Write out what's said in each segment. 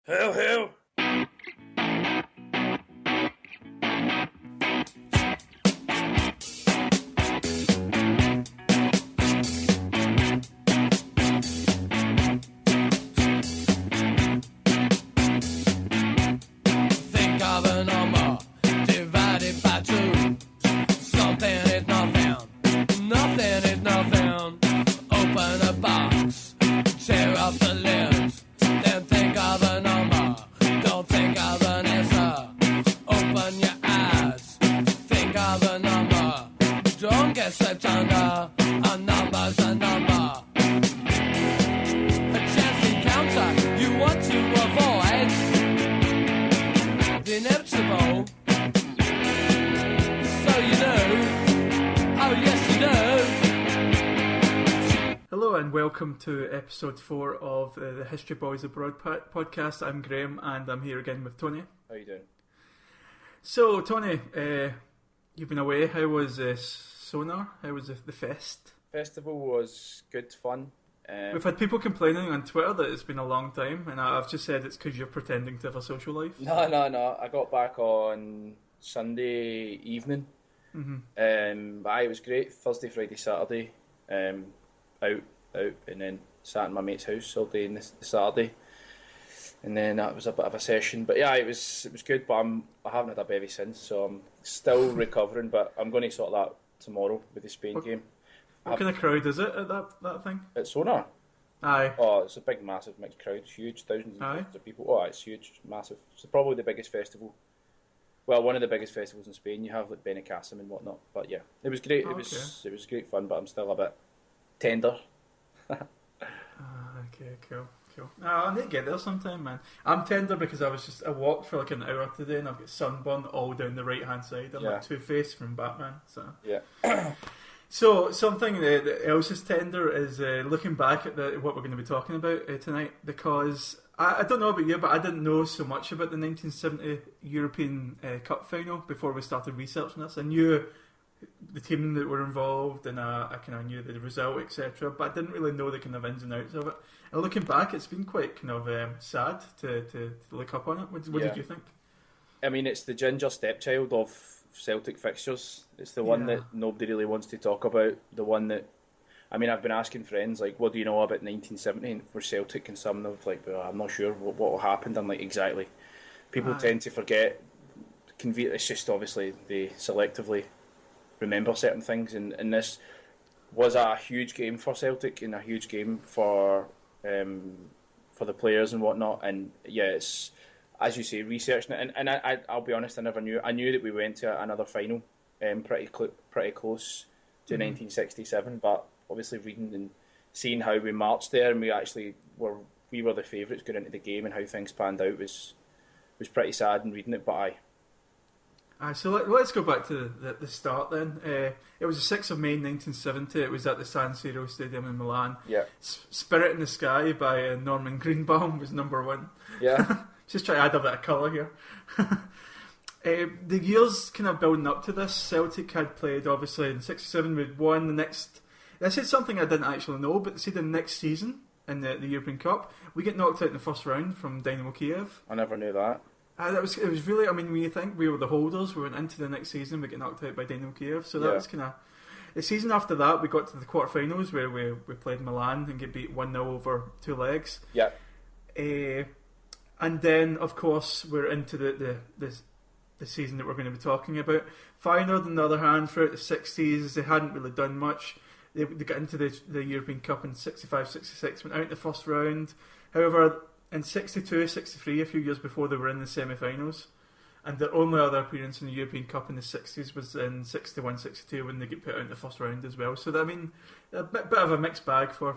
Hail, hail! Think of a number divided by two. Something is not found. Nothing is not found. Open a box. Tear off the lids. Then think of a number. Don't think of an answer. Open your eyes. Think of a number. Don't get swept under. A number's a number. A chance encounter you want to avoid. The inevitable. So you know. Oh yes you know. Hello and welcome to episode 4 of the History Boys Abroad podcast. I'm Graham and I'm here again with Tony. How you doing? So Tony, you've been away. How was Sonar? How was the fest? Festival was good fun. We've had people complaining on Twitter that it's been a long time, and I've just said it's because you're pretending to have a social life. No. I got back on Sunday evening. Mm-hmm. But it was great. Thursday, Friday, Saturday. Out, and then sat in my mate's house all day on the Saturday. And then that was a bit of a session. But yeah, it was good. But I haven't had a bevy since, so I'm still recovering. But I'm going to sort that tomorrow with the Spain game. What kind of crowd is it at that thing? It's Sonar. Aye. Oh, it's a big, massive mixed crowd. It's huge, thousands of people. Oh, it's huge, massive. It's probably the biggest festival. Well, one of the biggest festivals in Spain. You have like Benicassim and whatnot. But yeah, it was great. Oh, it was great fun. But I'm still a bit tender. Okay, cool. I need to get there sometime, man. I'm tender because I walked for like an hour today and I've got sunburn all down the right hand side. I'm like Two-Face from Batman. So yeah. So something that else is tender is looking back at what we're going to be talking about tonight, because I don't know about you, but I didn't know so much about the 1970 European Cup final before we started researching this. I knew the team that were involved and I kind of knew the result, etc., but I didn't really know the kind of ins and outs of it. And looking back, it's been quite kind of sad to look up on it. What did you think? I mean, it's the ginger stepchild of Celtic fixtures. It's the one that nobody really wants to talk about. The one that, I mean, I've been asking friends, like, what do you know about 1970 for Celtic? And some of them like, well, I'm not sure what will happen. I'm like, exactly. People tend to forget. It's just obviously they selectively remember certain things, and this was a huge game for Celtic and a huge game for the players and whatnot. And yeah, it's, as you say, researching it, and I'll be honest, I never knew. I knew that we went to another final, pretty close to 1967, but obviously reading and seeing how we marched there, and we were the favourites going into the game, and how things panned out was pretty sad. And reading it, but So let's go back to the start then. It was the 6th of May 1970. It was at the San Siro Stadium in Milan. Yeah. Spirit in the Sky by Norman Greenbaum was number 1. Yeah. Just try to add a bit of colour here. The years kind of building up to this, Celtic had played obviously in 67. We'd won the next. This is something I didn't actually know, but see, the next season in the European Cup, we get knocked out in the first round from Dynamo Kiev. I never knew that. It was really, I mean, when you think we were the holders, we went into the next season, we get knocked out by Dynamo Kiev, so that was kind of... The season after that, we got to the quarterfinals where we played Milan and get beat 1-0 over 2 legs. Yeah. And then, of course, we're into the season that we're going to be talking about. Feyenoord, on the other hand, throughout the 60s, they hadn't really done much. They got into the European Cup in 65-66, went out in the first round. However, in 62-63, a few years before, they were in the semi-finals, and their only other appearance in the European Cup in the 60s was in 61-62 when they get put out in the first round as well. So, I mean, a bit of a mixed bag for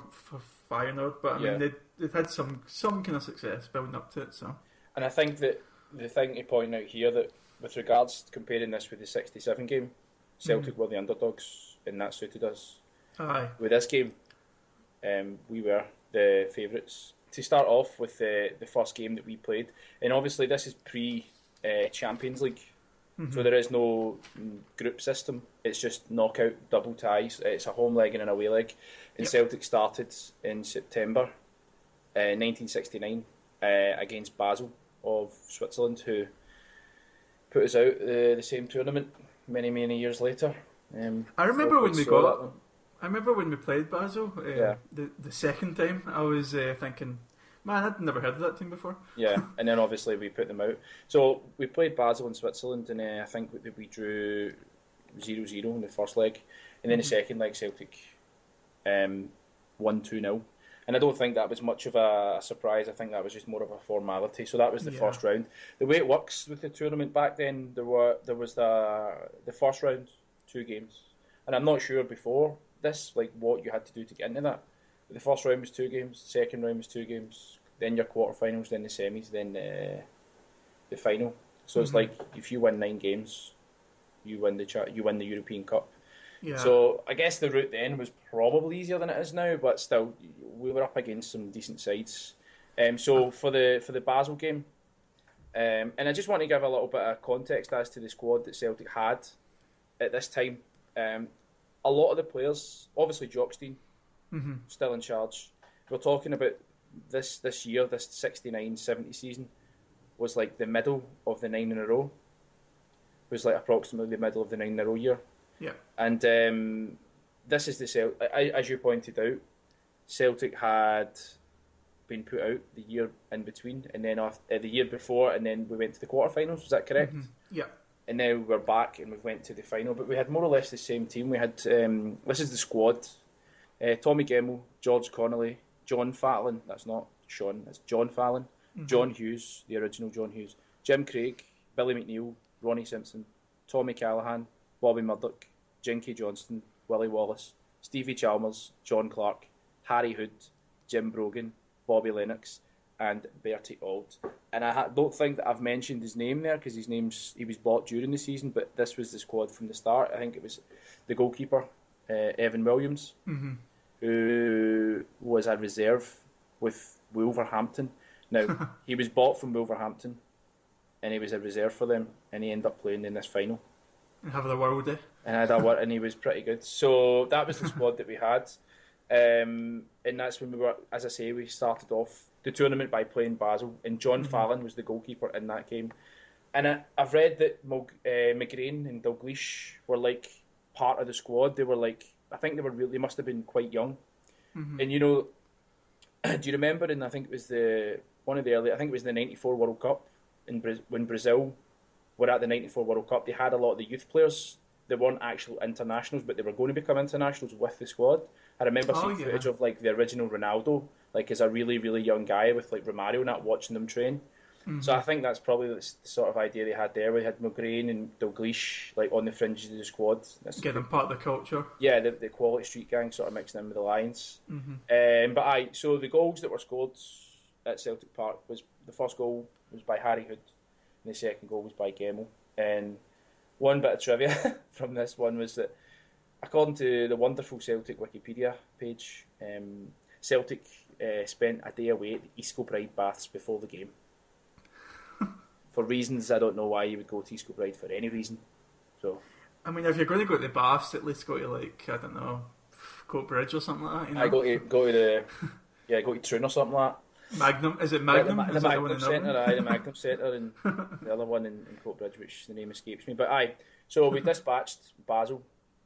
Feyenoord, but I mean, they'd had some kind of success building up to it. So, and I think that the thing to point out here, that with regards to comparing this with the 67 game, Celtic were the underdogs, and that suited us. Aye. With this game, we were the favourites. To start off with the first game that we played, and obviously this is pre-Champions League, so there is no group system. It's just knockout, double ties. It's a home leg and an away leg. And Celtic started in September 1969 against Basel of Switzerland, who put us out the same tournament many years later. I remember when we got. that one. I remember when we played Basel. Yeah. The second time, I was thinking, man, I'd never heard of that team before. Yeah, and then obviously we put them out. So we played Basel in Switzerland, and I think we drew 0-0 in the first leg, and then the second leg Celtic won 2-0. And I don't think that was much of a surprise. I think that was just more of a formality. So that was the first round. The way it works with the tournament back then, there was the first round, 2 games, and I'm not sure before this like what you had to do to get into that. But the first round was 2 games, the second round was 2 games, then your quarterfinals, then the semis, then the final. So it's like if you win 9 games, you win the European Cup. Yeah. So I guess the route then was probably easier than it is now, but still we were up against some decent sides. So for the Basel game, and I just want to give a little bit of context as to the squad that Celtic had at this time. A lot of the players, obviously Jockstein, still in charge. We're talking about this year, this 69-70 season was like the middle of the 9 in a row. It was like approximately the middle of the 9 in a row year. Yeah. And this is the as you pointed out, Celtic had been put out the year in between, and then the year before, and then we went to the quarterfinals. Was that correct? Yeah. And now we're back and we went to the final. But we had more or less the same team. We had this is the squad: Tommy Gemmell, George Connolly, John Fallon. That's not Sean. That's John Fallon. John Hughes, the original John Hughes. Jim Craig, Billy McNeil, Ronnie Simpson, Tommy Callaghan, Bobby Murdoch, Jinky Johnston, Willie Wallace, Stevie Chalmers, John Clark, Harry Hood, Jim Brogan, Bobby Lennox, and Bertie Auld. And I don't think that I've mentioned his name there because he was bought during the season, but this was the squad from the start. I think it was the goalkeeper, Evan Williams, who was a reserve with Wolverhampton. Now, he was bought from Wolverhampton and he was a reserve for them, and he ended up playing in this final. And have the world day. And he was pretty good. So that was the squad that we had. And that's when we were, as I say, we started off the tournament by playing Basel, and John Fallon was the goalkeeper in that game. And I've read that McGrain and Dalglish were like part of the squad. They were like, I think they must have been quite young. And you know, do you remember? And I think it was the 94 World Cup when Brazil were at the 94 World Cup. They had a lot of the youth players. They weren't actual internationals, but they were going to become internationals with the squad. I remember seeing footage of like the original Ronaldo, like as a really, really young guy with like Romario and that, watching them train. So I think that's probably the sort of idea they had there. We had McGrain and Dalglish like on the fringes of the squad. Get them part of the culture. Yeah, the Quality Street gang sort of mixing in with the Lions. So the goals that were scored at Celtic Park was the first goal was by Harry Hood, and the second goal was by Gemmell. And one bit of trivia from this one was that, according to the wonderful Celtic Wikipedia page, Celtic spent a day away at the East Kilbride Baths before the game. For reasons I don't know why you would go to East Kilbride for any reason. So, I mean, if you're going to go to the baths, at least go to like, I don't know, Coatbridge or something like that. You know? I go to Troon or something like that. Magnum, is it Magnum? The Magnum Centre, the Magnum Centre, and the other one in Coatbridge, which the name escapes me. But so we dispatched Basel,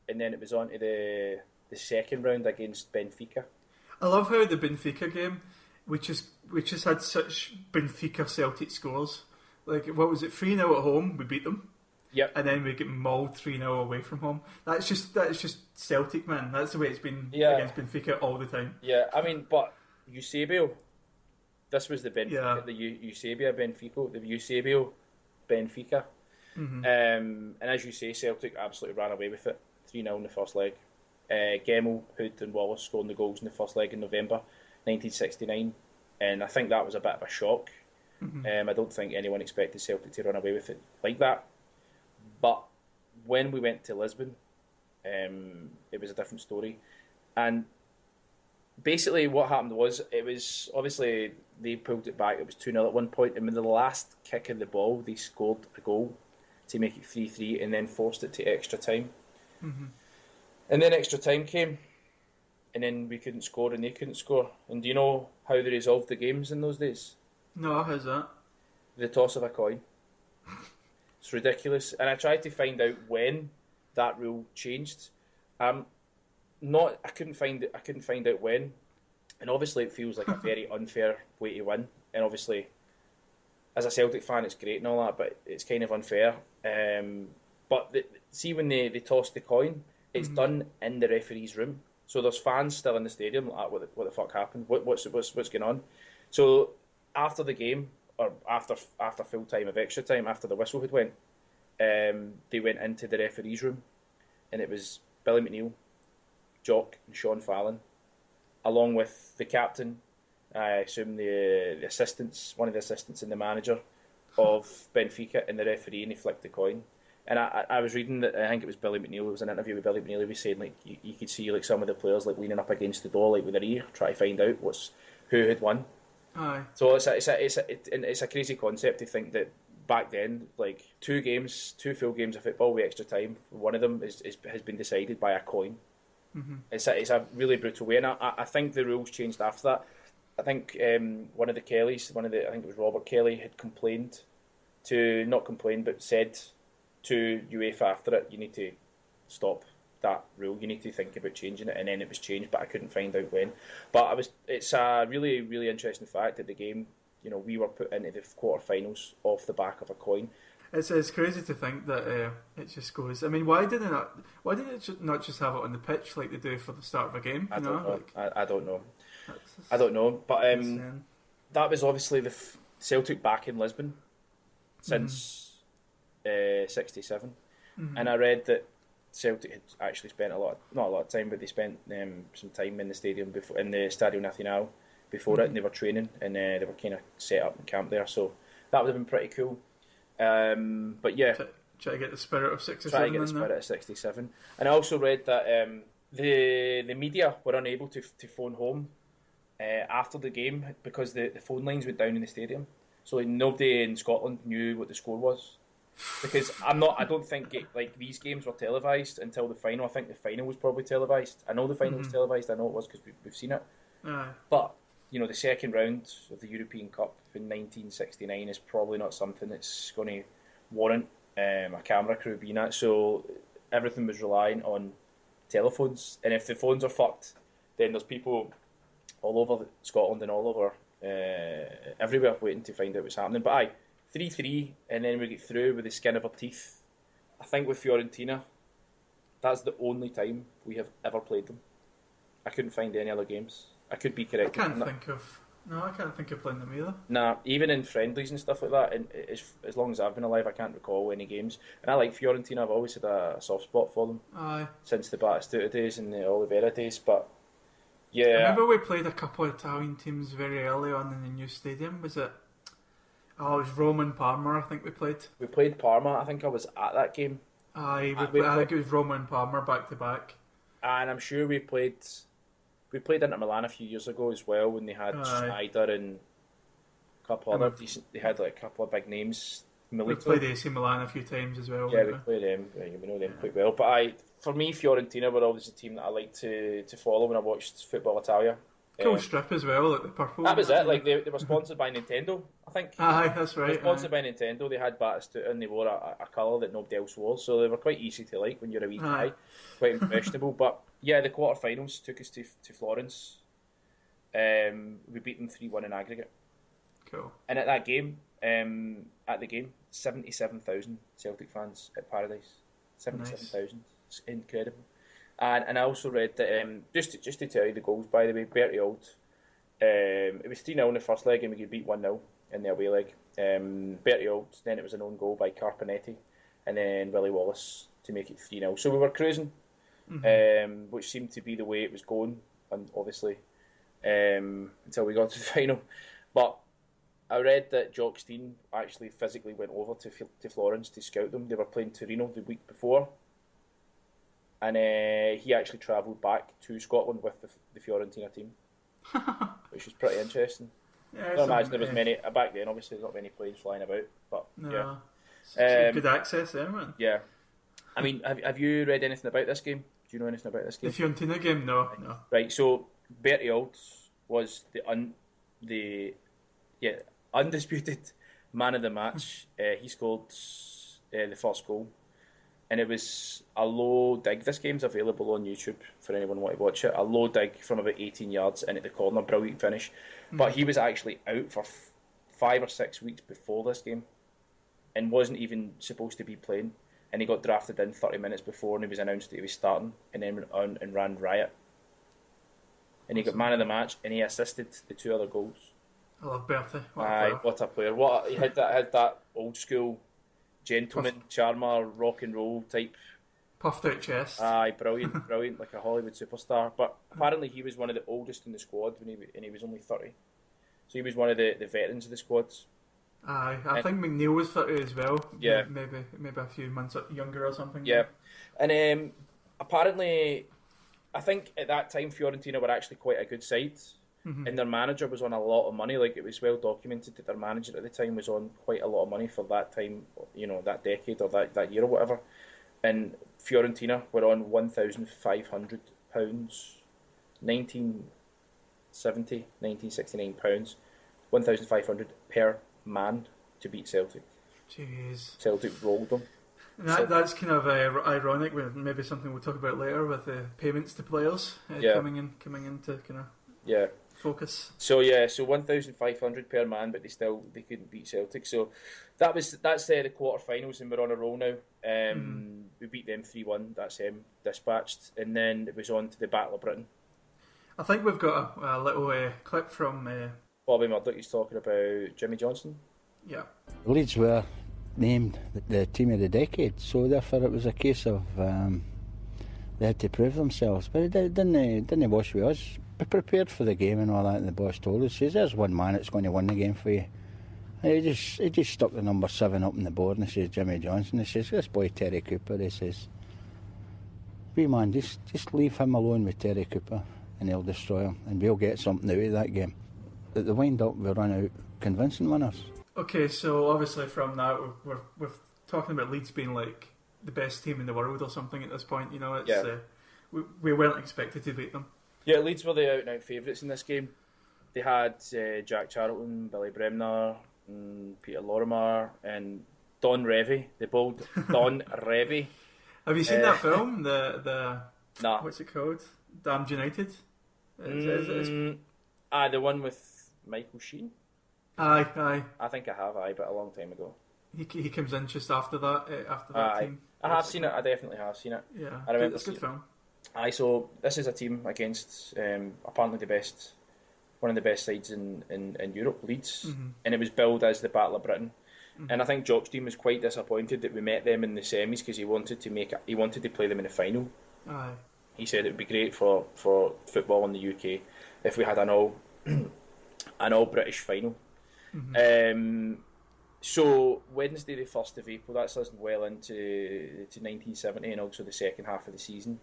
and then it was on to the second round against Benfica. I love how the Benfica game, which has had such Benfica Celtic scores. Like, what was it, 3-0 at home, we beat them. Yep. And then we get mauled 3-0 away from home. That's just Celtic, man. That's the way it's been against Benfica all the time. Yeah, I mean, but Eusebio, this was the Benfica, the Eusebio Benfica, the Eusebio Benfica. And as you say, Celtic absolutely ran away with it. 3-0 in the first leg. Gemmell, Hood and Wallace scoring the goals in the first leg in November 1969. And I think that was a bit of a shock. I don't think anyone expected Celtic to run away with it like that. But when we went to Lisbon, it was a different story. And basically what happened was, it was obviously they pulled it back. It was 2-0 at one point, and with the last kick of the ball, they scored a goal to make it 3-3 and then forced it to extra time. And then extra time came, and then we couldn't score and they couldn't score. And do you know how they resolved the games in those days? No, how's that? The toss of a coin. It's ridiculous, and I tried to find out when that rule changed. Not I couldn't find it. I couldn't find out when, and obviously it feels like a very unfair way to win. And obviously, as a Celtic fan, it's great and all that, but it's kind of unfair. See when they toss the coin, it's done in the referee's room, so there's fans still in the stadium. Like, what the fuck happened? What's going on? So after the game, or after full time of extra time, after the whistle had went, they went into the referee's room, and it was Billy McNeil, Jock, and Sean Fallon, along with the captain. I assume the assistants, one of the assistants, and the manager of Benfica, and the referee, and he flicked the coin. And I was reading that, I think it was Billy McNeil. It was an interview with Billy McNeil. He was saying like you could see like some of the players like leaning up against the door like with their ear, trying to find out who had won. Aye. So it's a crazy concept to think that back then, like two full games of football with extra time, one of them has been decided by a coin. Mm-hmm. It's a really brutal way, and I think the rules changed after that. I think one of the Kellys, I think it was Robert Kelly, had said to UEFA after it, you need to stop that rule. You need to think about changing it, and then it was changed, but I couldn't find out when. But it's a really, really interesting fact that the game, we were put into the quarterfinals off the back of a coin. It's crazy to think that it just goes. I mean, why did it not just have it on the pitch like they do for the start of a game? I don't know. I don't know. I don't know. But that was obviously the Celtic back in Lisbon since 67, and I read that Celtic had actually spent not a lot of time, but they spent some time in the stadium before, in the Stadio Nacional before it, and they were training, and they were kind of set up in camp there. So that would have been pretty cool. But yeah, try to get the spirit of 67. Try to get the spirit of 67, and I also read that the media were unable to phone home after the game because the phone lines went down in the stadium. So nobody in Scotland knew what the score was. Because I don't think these games were televised until the final. I think the final was probably televised. I know the final was televised. I know it was because we've seen it. But the second round of the European Cup in 1969 is probably not something that's going to warrant a camera crew being at. So everything was relying on telephones, and if the phones are fucked, then there's people all over Scotland and all over everywhere waiting to find out what's happening. But 3-3, and then we get through with the skin of our teeth. I think with Fiorentina, that's the only time we have ever played them. I couldn't find any other games. I could be correct. I can't think of playing them either. Nah, even in friendlies and stuff like that, and as long as I've been alive, I can't recall any games. And I like Fiorentina. I've always had a soft spot for them. Aye. Since the Batistuta days and the Oliveira days, but yeah. I remember we played a couple of Italian teams very early on in the new stadium. Was it? Oh, it was Roma and Parma, I think we played. We played Parma. I think I was at that game. I think it was Roma and Parma back to back. And I'm sure we played Inter Milan a few years ago as well when they had Schneider and a couple other decent. They had like a couple of big names. Milito. We played AC Milan a few times as well. Yeah, we played them. We know them quite well. But for me, Fiorentina were always a team that I liked to follow when I watched Football Italia. Cool strip as well, like the purple. That was it. Like they were sponsored by Nintendo, I think. Aye, that's right. They were sponsored by Nintendo. They had Batistuta and they wore a colour that nobody else wore, so they were quite easy to like when you're a wee guy, quite impressionable. But yeah, the quarterfinals took us to Florence. We beat them 3-1 in aggregate. Cool. And at the game, 77,000 Celtic fans at Paradise. 77,000. It's incredible. And I also read that just to tell you the goals, by the way, Bertie Auld, it was 3-0 in the first leg and we could beat 1-0 in the away leg. Bertie Auld, then it was an own goal by Carpenetti, and then Willie Wallace to make it 3-0. So we were cruising, which seemed to be the way it was going, and obviously until we got to the final. But I read that Jock Stein actually physically went over to Florence to scout them. They were playing Torino the week before. And he actually travelled back to Scotland with the Fiorentina team, which was pretty interesting. Yeah, I don't imagine there was many back then. Obviously, there's not many planes flying about, but no. Yeah, good access there, man. Yeah, I mean, have you read anything about this game? Do you know anything about this game? The Fiorentina game, no. Right, so Bertie Auld was undisputed man of the match. He scored the first goal, and it was a low dig. This game's available on YouTube for anyone wanting to watch it. A low dig from about 18 yards into the corner, brilliant finish. But he was actually out for 5 or 6 weeks before this game, and wasn't even supposed to be playing. And he got drafted in 30 minutes before, and he was announced that he was starting, and then went on and ran riot. And he got man of the match, and he assisted the 2 other goals. I love Bertie. What a player! He had that old school gentleman, charmer, rock and roll type. Puffed out chest. Brilliant, like a Hollywood superstar. But apparently he was one of the oldest in the squad and he was only 30. So he was one of the veterans of the squads. I think McNeil was 30 as well. Yeah. Maybe a few months younger or something. Yeah. And apparently, I think at that time Fiorentina were actually quite a good side. And their manager was on a lot of money. Like, it was well documented that their manager at the time was on quite a lot of money for that time, that decade or that year or whatever. And Fiorentina were on £1,500, 1969 pounds, £1,500 per man to beat Celtic. Jeez. Celtic rolled them. And that's kind of ironic, with maybe something we'll talk about later with the payments to players coming into kind of focus. So £1,500 per man, but they couldn't beat Celtic. So that's the quarterfinals, and we're on a roll now. We beat them 3-1. That's dispatched, and then it was on to the Battle of Britain. I think we've got a little clip from Bobby Murdoch. He's talking about Jimmy Johnson. Yeah, Leeds were named the team of the decade, so therefore it was a case of they had to prove themselves. But it didn't wash with us. Be prepared for the game and all that. And the boss told us, says, "There's one man that's going to win the game for you." And he just stuck the number 7 up on the board and he says, "Jimmy Johnson." He says, "This boy Terry Cooper." He says, "Wee man, just leave him alone with Terry Cooper, and he'll destroy him, and we'll get something out of that game." At the wind up, we run out convincing winners. Okay, so obviously from that we're talking about Leeds being like the best team in the world or something at this point. We weren't expected to beat them. Yeah, Leeds were the out-and-out favourites in this game. They had Jack Charlton, Billy Bremner, Peter Lorimer, and Don Revie, the bold Don Revie. Have you seen that film? The Nah. What's it called? Damned United. The one with Michael Sheen. Aye. I think I have, but a long time ago. He comes in just after that team. I have seen it. I definitely have seen it. Yeah, I remember it's a good film. So this is a team against apparently one of the best sides in Europe, Leeds, and it was billed as the Battle of Britain. And I think Jock's team was quite disappointed that we met them in the semis because he wanted to play them in the final. Aye. He said it would be great for football in the UK if we had an all British final. So Wednesday, the 1st of April, that's us well into 1970, and also the second half of the season.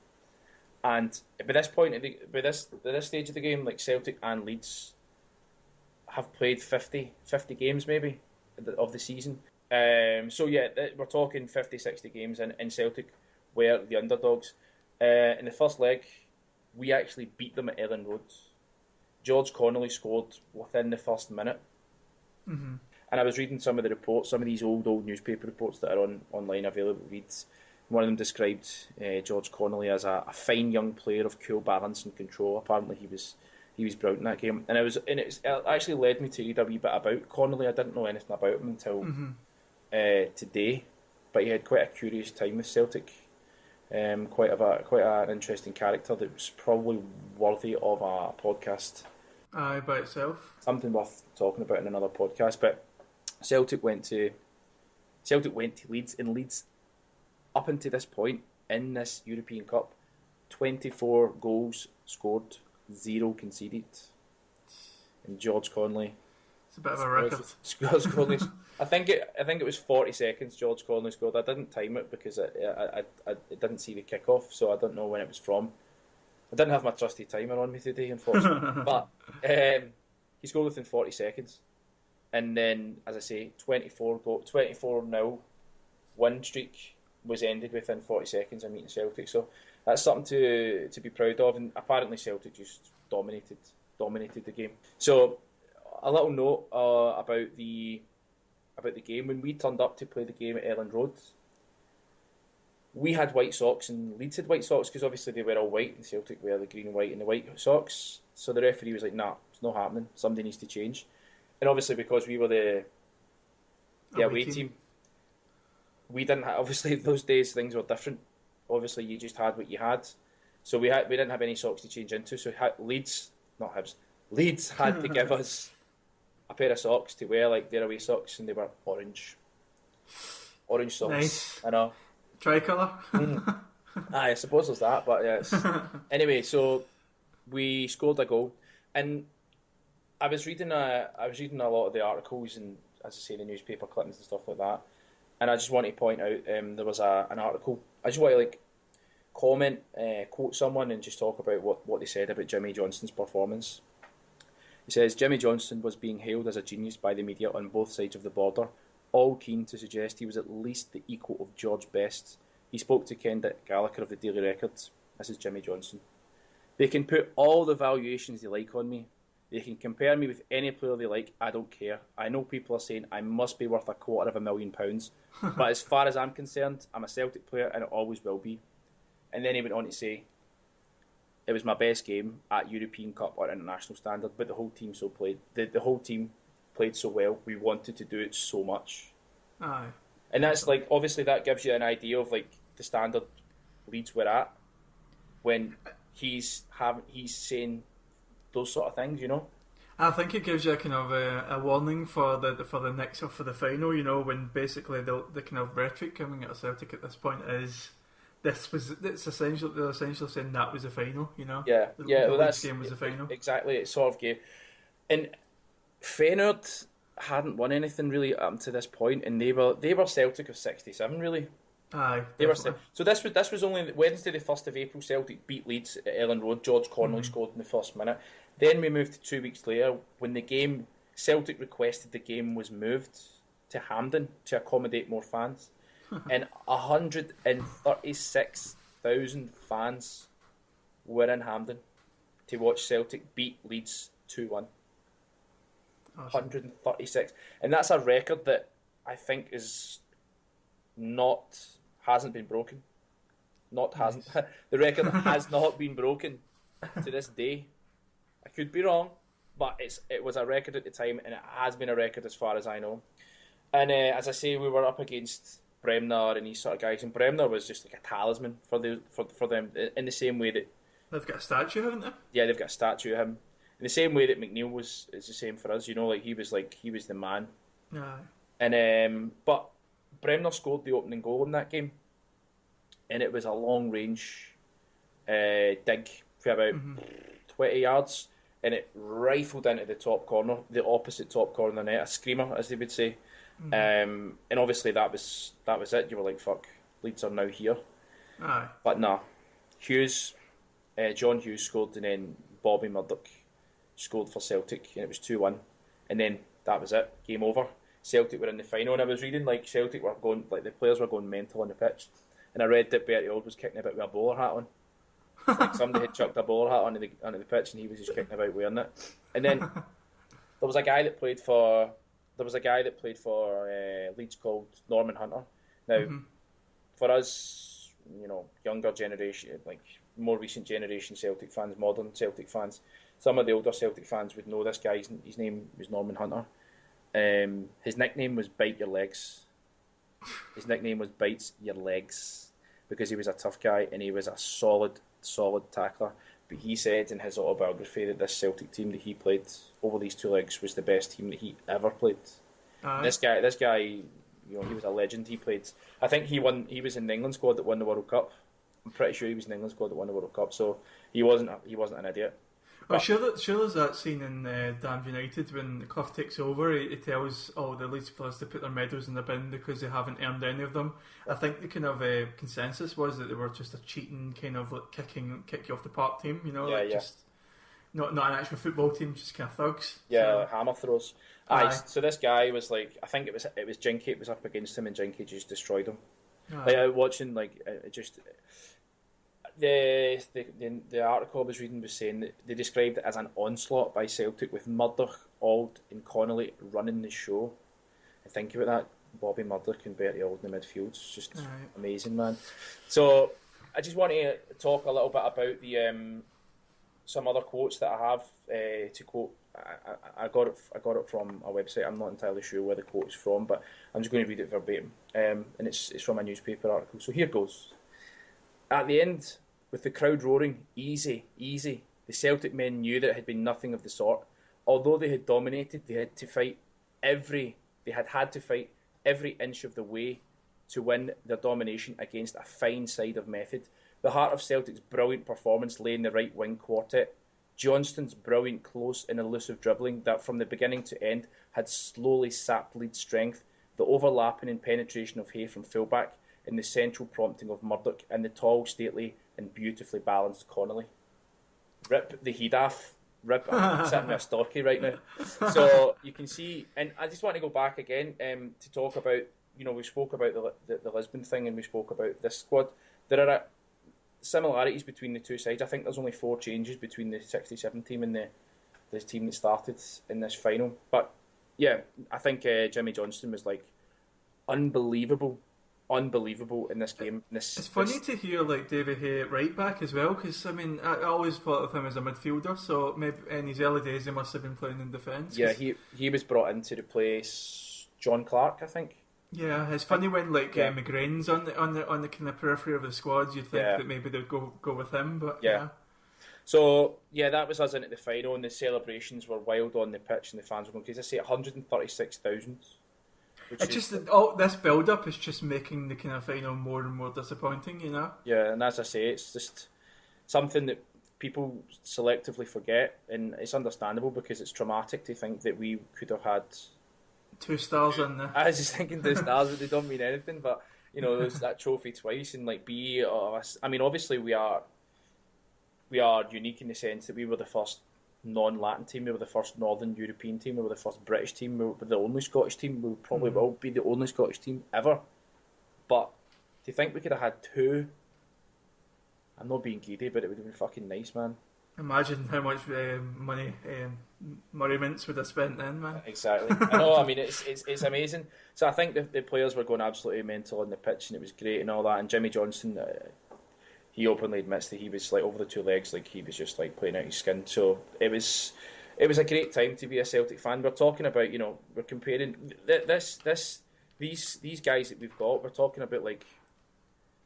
And by this point, by this stage of the game, like Celtic and Leeds have played 50 games maybe of the season. We're talking 50, 60 games, and Celtic were the underdogs. In the first leg, we actually beat them at Ellen Road. George Connolly scored within the first minute. And I was reading some of the reports, some of these old newspaper reports that are online available to read. One of them described George Connolly as a fine young player of cool balance and control. Apparently he was brilliant in that game, and it actually led me to read a wee bit about Connolly. I didn't know anything about him until today, but he had quite a curious time with Celtic. Quite an interesting character that was probably worthy of a podcast. Aye, by itself. Something worth talking about in another podcast. But Celtic went to Leeds, and Leeds, up until this point in this European Cup, 24 goals scored, 0 conceded. And George Connolly, it's a bit of a record. I think it was 40 seconds. George Connolly scored. I didn't time it because I didn't see the kick-off, so I don't know when it was from. I didn't have my trusty timer on me today, unfortunately. But he scored within 40 seconds. And then, as I say, 24-0 win streak was ended within 40 seconds of meeting Celtic. So that's something to be proud of. And apparently Celtic just dominated the game. So a little note about the game. When we turned up to play the game at Elland Road, we had white socks and Leeds had white socks because obviously they were all white and Celtic wear the green and white and the white socks. So the referee was like, "Nah, it's not happening. Somebody needs to change." And obviously because we were the away team, we didn't have, obviously those days things were different. Obviously you just had what you had. So we didn't have any socks to change into. So Leeds had to give us a pair of socks to wear, like their away socks, and they were orange socks. Nice. I know. Tricolour. I suppose there's that, but yes. Anyway, so we scored a goal, and I was reading a lot of the articles and, as I say, the newspaper clippings and stuff like that. And I just want to point out there was an article. I just want to comment, quote someone, and just talk about what they said about Jimmy Johnston's performance. He says Jimmy Johnston was being hailed as a genius by the media on both sides of the border, all keen to suggest he was at least the equal of George Best. He spoke to Ken Gallagher of the Daily Record. This is Jimmy Johnston. They can put all the valuations they like on me. They can compare me with any player they like. I don't care. I know people are saying I must be worth £250,000, but as far as I'm concerned, I'm a Celtic player and it always will be. And then he went on to say, it was my best game at European Cup or international standard, but the whole team the whole team played so well. We wanted to do it so much. Aye. And that's obviously that gives you an idea of the standard Leeds were at when he's saying those sort of things, you know. I think it gives you a kind of a warning for the next or for the final, you know, when basically the kind of rhetoric coming out of Celtic at this point is they're essentially saying that was the final, you know. Yeah, the Leeds game was the final. Exactly, it sort of gave. And Feyenoord hadn't won anything really to this point, and they were Celtic of '67, really. Aye, they were. definitely. So this was only Wednesday, the 1st of April. Celtic beat Leeds at Elland Road. George Connolly scored in the first minute. Then we moved to 2 weeks later when Celtic requested the game was moved to Hampden to accommodate more fans, and 136,000 fans were in Hampden to watch Celtic beat Leeds 2-1. Awesome. 136, and that's a record that I think hasn't been broken. The record has not been broken to this day. I could be wrong, but it was a record at the time, and it has been a record as far as I know. And as I say, we were up against Bremner and these sort of guys, and Bremner was just like a talisman for them in the same way that they've got a statue, haven't they? Yeah, they've got a statue of him. In the same way that McNeil is the same for us, you know, he was the man. Aye. And but Bremner scored the opening goal in that game, and it was a long range dig for about 20 yards, and it rifled into the top corner, the opposite top corner of the net, a screamer, as they would say. And obviously that was it. You were like, fuck, Leeds are now here. Aye. But nah, John Hughes scored, and then Bobby Murdoch scored for Celtic, and it was 2-1, and then that was it, game over. Celtic were in the final, and I was reading Celtic were going, the players were going mental on the pitch, and I read that Bertie Auld was kicking about with a bowler hat on. Somebody had chucked a bowler hat onto the pitch, and he was just kicking about wearing it. And then there was a guy that played for Leeds called Norman Hunter. Now, for us, you know, younger generation, more recent generation Celtic fans, modern Celtic fans, some of the older Celtic fans would know this guy. His name was Norman Hunter. His nickname was Bite Your Legs. His nickname was Bites Your Legs because he was a tough guy and he was a solid tackler. But he said in his autobiography that this Celtic team that he played over these 2 legs was the best team that he ever played. This guy, you know, he was a legend. He played. I think he was in the England squad that won the World Cup. I'm pretty sure he was in the England squad that won the World Cup. So he wasn't an idiot. Well, sure there's that scene in Damned United when Clough takes over. He tells all the Leeds players to put their medals in the bin because they haven't earned any of them. I think the kind of consensus was that they were just a cheating kind of kick you off the park team, you know, just not an actual football team, just kind of thugs. Yeah, so, hammer throws. Aye. So this guy was I think it was Jinky was up against him, and Jinky just destroyed him. I was watching The article I was reading was saying that they described it as an onslaught by Celtic with Murdoch Auld and Connolly running the show. And think about that, Bobby Murdoch and Bertie Auld in the midfield. It's just amazing, man. So I just want to talk a little bit about the some other quotes that I have to quote. I got it from a website. I'm not entirely sure where the quote is from, but I'm just going to read it verbatim. And it's from a newspaper article. So here goes. At the end, with the crowd roaring, "Easy, easy," the Celtic men knew that it had been nothing of the sort. Although they had dominated, they had had to fight every inch of the way to win their domination against a fine side of method. The heart of Celtic's brilliant performance lay in the right wing quartet. Johnston's brilliant close and elusive dribbling that from the beginning to end had slowly sapped Leeds' strength, the overlapping and penetration of Hay from fullback, and the central prompting of Murdoch, and the tall, stately and beautifully balanced Connolly. Rip the Hedaf. Rip, I'm sitting with a Storky right now. So you can see, and I just want to go back again to talk about, we spoke about the Lisbon thing and we spoke about this squad. There are similarities between the two sides. I think there's only 4 changes between the 67 team and the team that started in this final. But yeah, I think Jimmy Johnston was like unbelievable in this game. It's funny to hear like David Hay at right back as well, because I mean I always thought of him as a midfielder, so maybe in his early days he must have been playing in defence. Yeah, he was brought in to replace John Clark, I think. Yeah, it's funny when like McGrain's on the kind of periphery of the squad, you'd think that maybe they'd go with him, but yeah. So that was us into the final, and the celebrations were wild on the pitch, and the fans were going crazy. I say 136,000. It's just this build-up is just making the kind of final more and more disappointing, Yeah, and as I say, it's just something that people selectively forget, and it's understandable because it's traumatic to think that we could have had 2 stars in there. I was just thinking 2 stars, but they don't mean anything. But there's that trophy twice, and like I mean, obviously we are unique in the sense that we were the first non-Latin team, we were the first Northern European team, we were the first British team, we were the only Scottish team, we probably will be the only Scottish team ever. But do you think we could have had 2? I'm not being greedy, but it would have been fucking nice, man. Imagine how much money Murray Mintz would have spent then, man. Exactly. I know, I mean, it's amazing. So I think the players were going absolutely mental on the pitch, and it was great and all that, and Jimmy Johnston, he openly admits that he was like over the 2 legs, like he was just like playing out his skin. So it was a great time to be a Celtic fan. We're talking about, we're comparing these guys that we've got. We're talking about like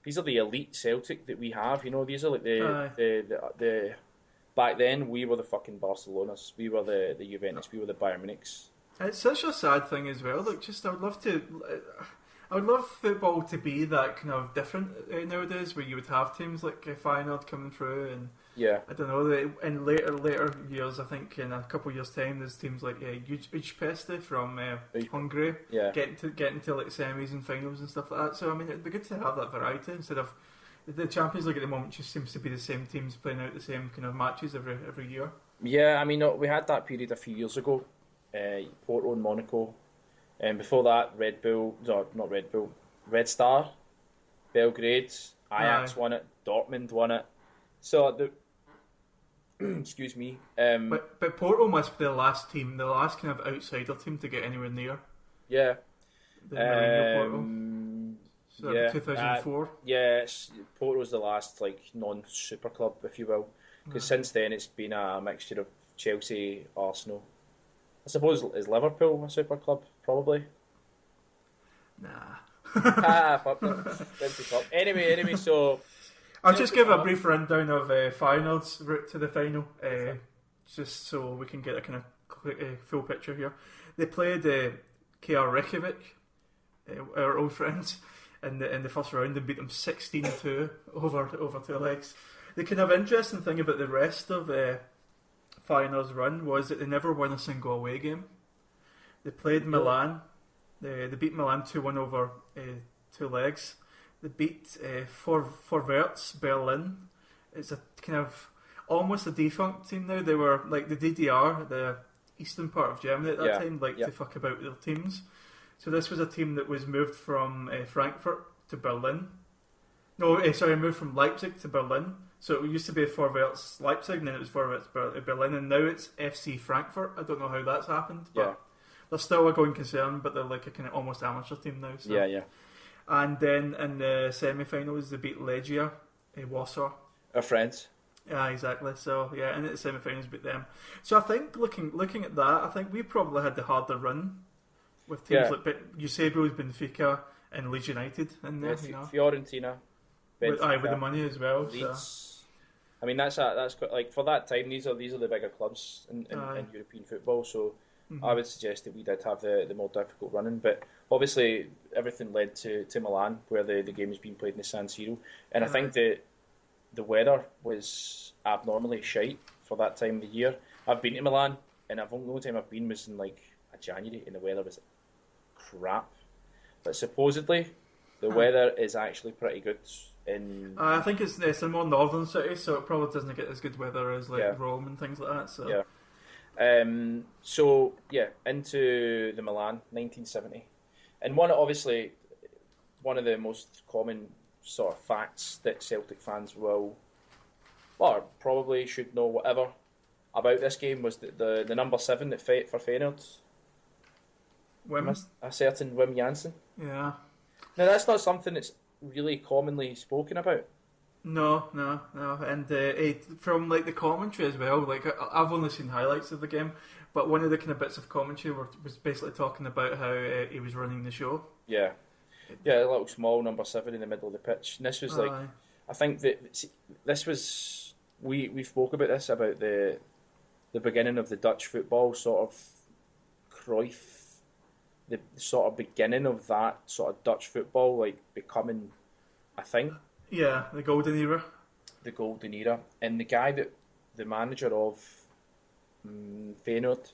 these are the elite Celtic that we have. These are like the back then we were the fucking Barcelonas, we were the Juventus, we were the Bayern Munichs. It's such a sad thing as well. Like, just I would love football to be that kind of different nowadays, where you would have teams like Feyenoord coming through, and I don't know. In later years, I think in a couple of years' time, there's teams like Ujpeste from Hungary getting to like semis and finals and stuff like that. So I mean, it'd be good to have that variety instead of the Champions League at the moment. Just seems to be the same teams playing out the same kind of matches every year. Yeah, I mean, we had that period a few years ago, Porto and Monaco. And before that, Red Star, Belgrade, Ajax won it, Dortmund won it. So, excuse me. But Porto must be the last kind of outsider team to get anywhere near. Yeah. The Mourinho Porto. So that'd be 2004. Porto was the last like non-super club, if you will. Because since then it's been a mixture of Chelsea, Arsenal. I suppose, is Liverpool a super club? Probably. Nah. Fuck them. Anyway, so... I'll just give a brief rundown of Feyenoord's route to the final, just so we can get a kind of full picture here. They played KR Reykjavik, our old friends, in the first round and beat them 16-2 over 2 legs. The kind of interesting thing about the rest of Feyenoord's run was that they never won a single away game. They played Milan. They beat Milan 2-1 over 2 legs. They beat Vorwärts Berlin. It's a kind of almost a defunct team now. They were like the DDR, the eastern part of Germany at that time, to fuck about their teams. So this was a team that was moved from Frankfurt to Berlin. Moved from Leipzig to Berlin. So it used to be Vorwärts Leipzig, and then it was Vorwärts Berlin, and now it's FC Frankfurt. I don't know how that's happened, but they're still a going concern, but they're like a kind of almost amateur team now. So. Yeah. And then in the semi-finals, they beat Legia, Warsaw. Our friends. Yeah, exactly. So yeah, and at the semi-finals beat them. So I think looking at that, I think we probably had the harder run with teams like Eusebio's, Benfica, and Leeds United in there. Fiorentina, Benfica, with the money as well. Leeds. So. I mean, that's quite, like, for that time. These are the bigger clubs in European football. So I would suggest that we did have the more difficult running, but obviously everything led to Milan, where the game is being played in the San Siro, and I think that the weather was abnormally shite for that time of the year. I've been to Milan, and the only time I've been was in like a January, and the weather was crap. But supposedly the weather is actually pretty good. I think it's a more northern city, so it probably doesn't get as good weather as like Rome and things like that. So into the Milan 1970, and one of the most common sort of facts that Celtic fans will, or probably should know, whatever, about this game was that the number 7 that for Feyenoord, a certain Wim Jansen. Yeah. Now that's not something that's really commonly spoken about. No, and from like the commentary as well. Like I've only seen highlights of the game, but one of the kind of bits of commentary was basically talking about how he was running the show. Yeah, a little small number 7 in the middle of the pitch. And this was like, I think that this was we spoke about this, about the beginning of the Dutch football sort of Cruyff, the sort of beginning of that sort of Dutch football like becoming a thing. Yeah, the golden era. The golden era. And the guy the manager of Feyenoord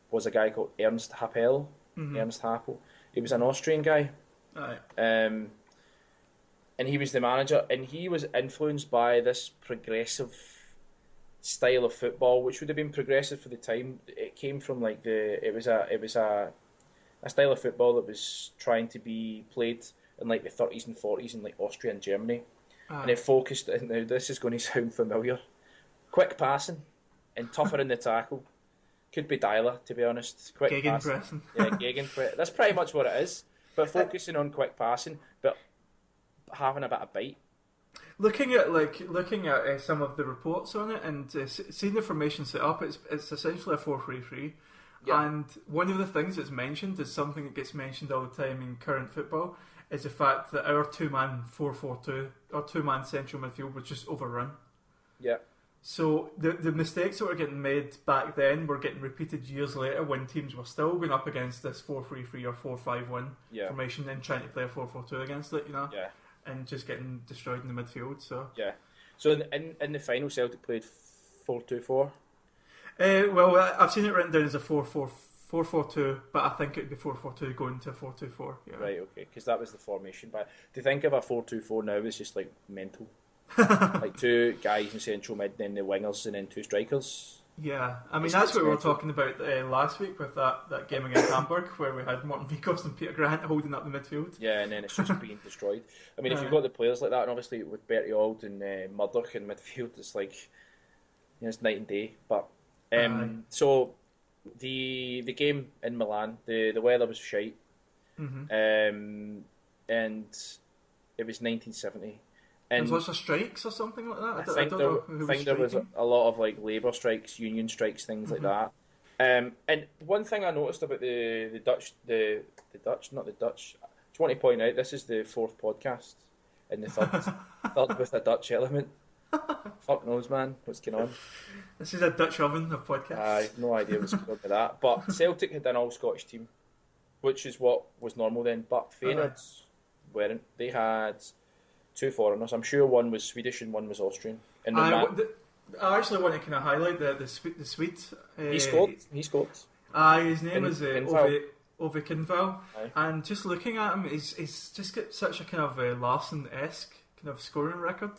was a guy called Ernst Happel. Ernst Happel. He was an Austrian guy. Aye. And he was the manager, and he was influenced by this progressive style of football, which would have been progressive for the time. It came from like it was a style of football that was trying to be played in like the 30s and 40s in like Austria and Germany. And it focused, and now this is going to sound familiar, quick passing and tougher in the tackle. Could be Dyler, to be honest. Quick Gegenpressing. Yeah, gegenpressing. That's pretty much what it is. But focusing on quick passing, but having a bit of bite. Looking at some of the reports on it and seeing the formation set up, it's essentially a 4-3-3. Yeah. And one of the things that's mentioned is something that gets mentioned all the time in current football, is the fact that our 2-man 4-4-2, or 2-man central midfield, was just overrun. Yeah. So the mistakes that were getting made back then were getting repeated years later when teams were still going up against this 4-3-3 or 4-5-1 formation and trying to play a 4-4-2 against it, and just getting destroyed in the midfield. So in the final, Celtic played 4-2-4. Well, I've seen it written down as a 4-4-2, but I think it'd be 4-4-2 going to 4-2-4. Yeah. Right, okay, because that was the formation. But to think of a 4-2-4 now is just like mental. Like 2 guys in central mid, then the wingers, and then 2 strikers. Yeah, I mean that's what we were talking about last week with that game against Hamburg, where we had Morten Vikos and Peter Grant holding up the midfield. Yeah, and then it's just being destroyed. I mean, if you've got the players like that, and obviously with Bertie Auld and Murdoch in midfield, it's like, it's night and day. But so the game in Milan, the weather was shite, and it was 1970. And there was lots of strikes or something like that. I think there was a lot of like labour strikes, union strikes, things like that. And one thing I noticed about the Dutch, not the Dutch. I just want to point out, this is the 4th podcast, and the third with a Dutch element. Fuck knows, man, what's going on? This is a Dutch oven of podcasts. I have no idea what's going on with that. But Celtic had an all-Scottish team, which is what was normal then. But Feyenoord weren't. They had 2 foreigners. I'm sure one was Swedish and one was Austrian. And I actually want to kind of highlight the Swede. He scored. His name is Ove Kindval. And just looking at him, he's just got such a kind of Larsson-esque kind of scoring record.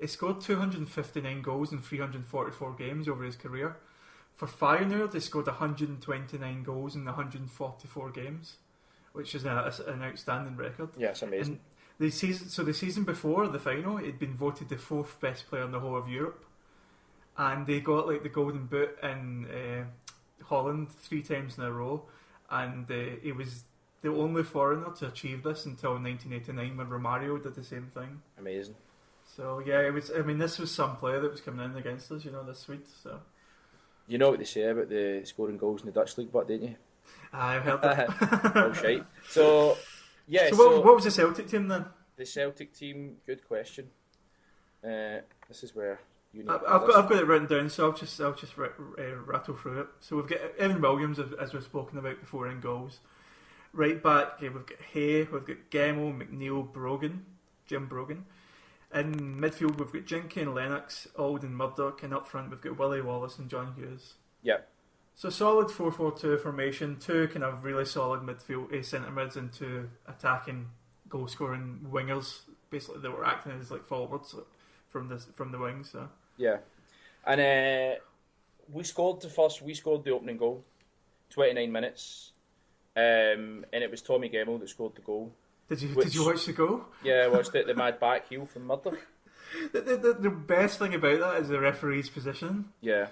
He scored 259 goals in 344 games over his career. For Feyenoord, he scored 129 goals in 144 games, which is an outstanding record. Yeah, it's amazing. And the season before the final, he'd been voted the 4th best player in the whole of Europe, and they got like the Golden Boot in Holland 3 times in a row, and he was the only foreigner to achieve this until 1989 when Romario did the same thing. Amazing. So yeah, it was. I mean, this was some player that was coming in against us, this Swede. So you know what they say about the scoring goals in the Dutch league, but didn't you? I've heard that. Oh shite. So yeah. So what was the Celtic team then? The Celtic team. Good question. This is where you need. I've got it written down, so I'll just rattle through it. So we've got Evan Williams, as we've spoken about before, in goals. Right back, we've got Hay, we've got Gemmell, McNeil, Jim Brogan. In midfield, we've got Jinky and Lennox, Alden, Murdoch, and up front, we've got Willie Wallace and John Hughes. Yeah. So solid 4-4-2 formation, 2 kind of really solid midfield centre mids and 2 attacking, goal scoring wingers. Basically, they were acting as like forwards from the wings. So yeah, and we scored the opening goal, 29 minutes, and it was Tommy Gemmell that scored the goal. Did you watch the goal? Yeah, I watched it. The mad back heel from Murdoch. The best thing about that is the referee's position. Yeah,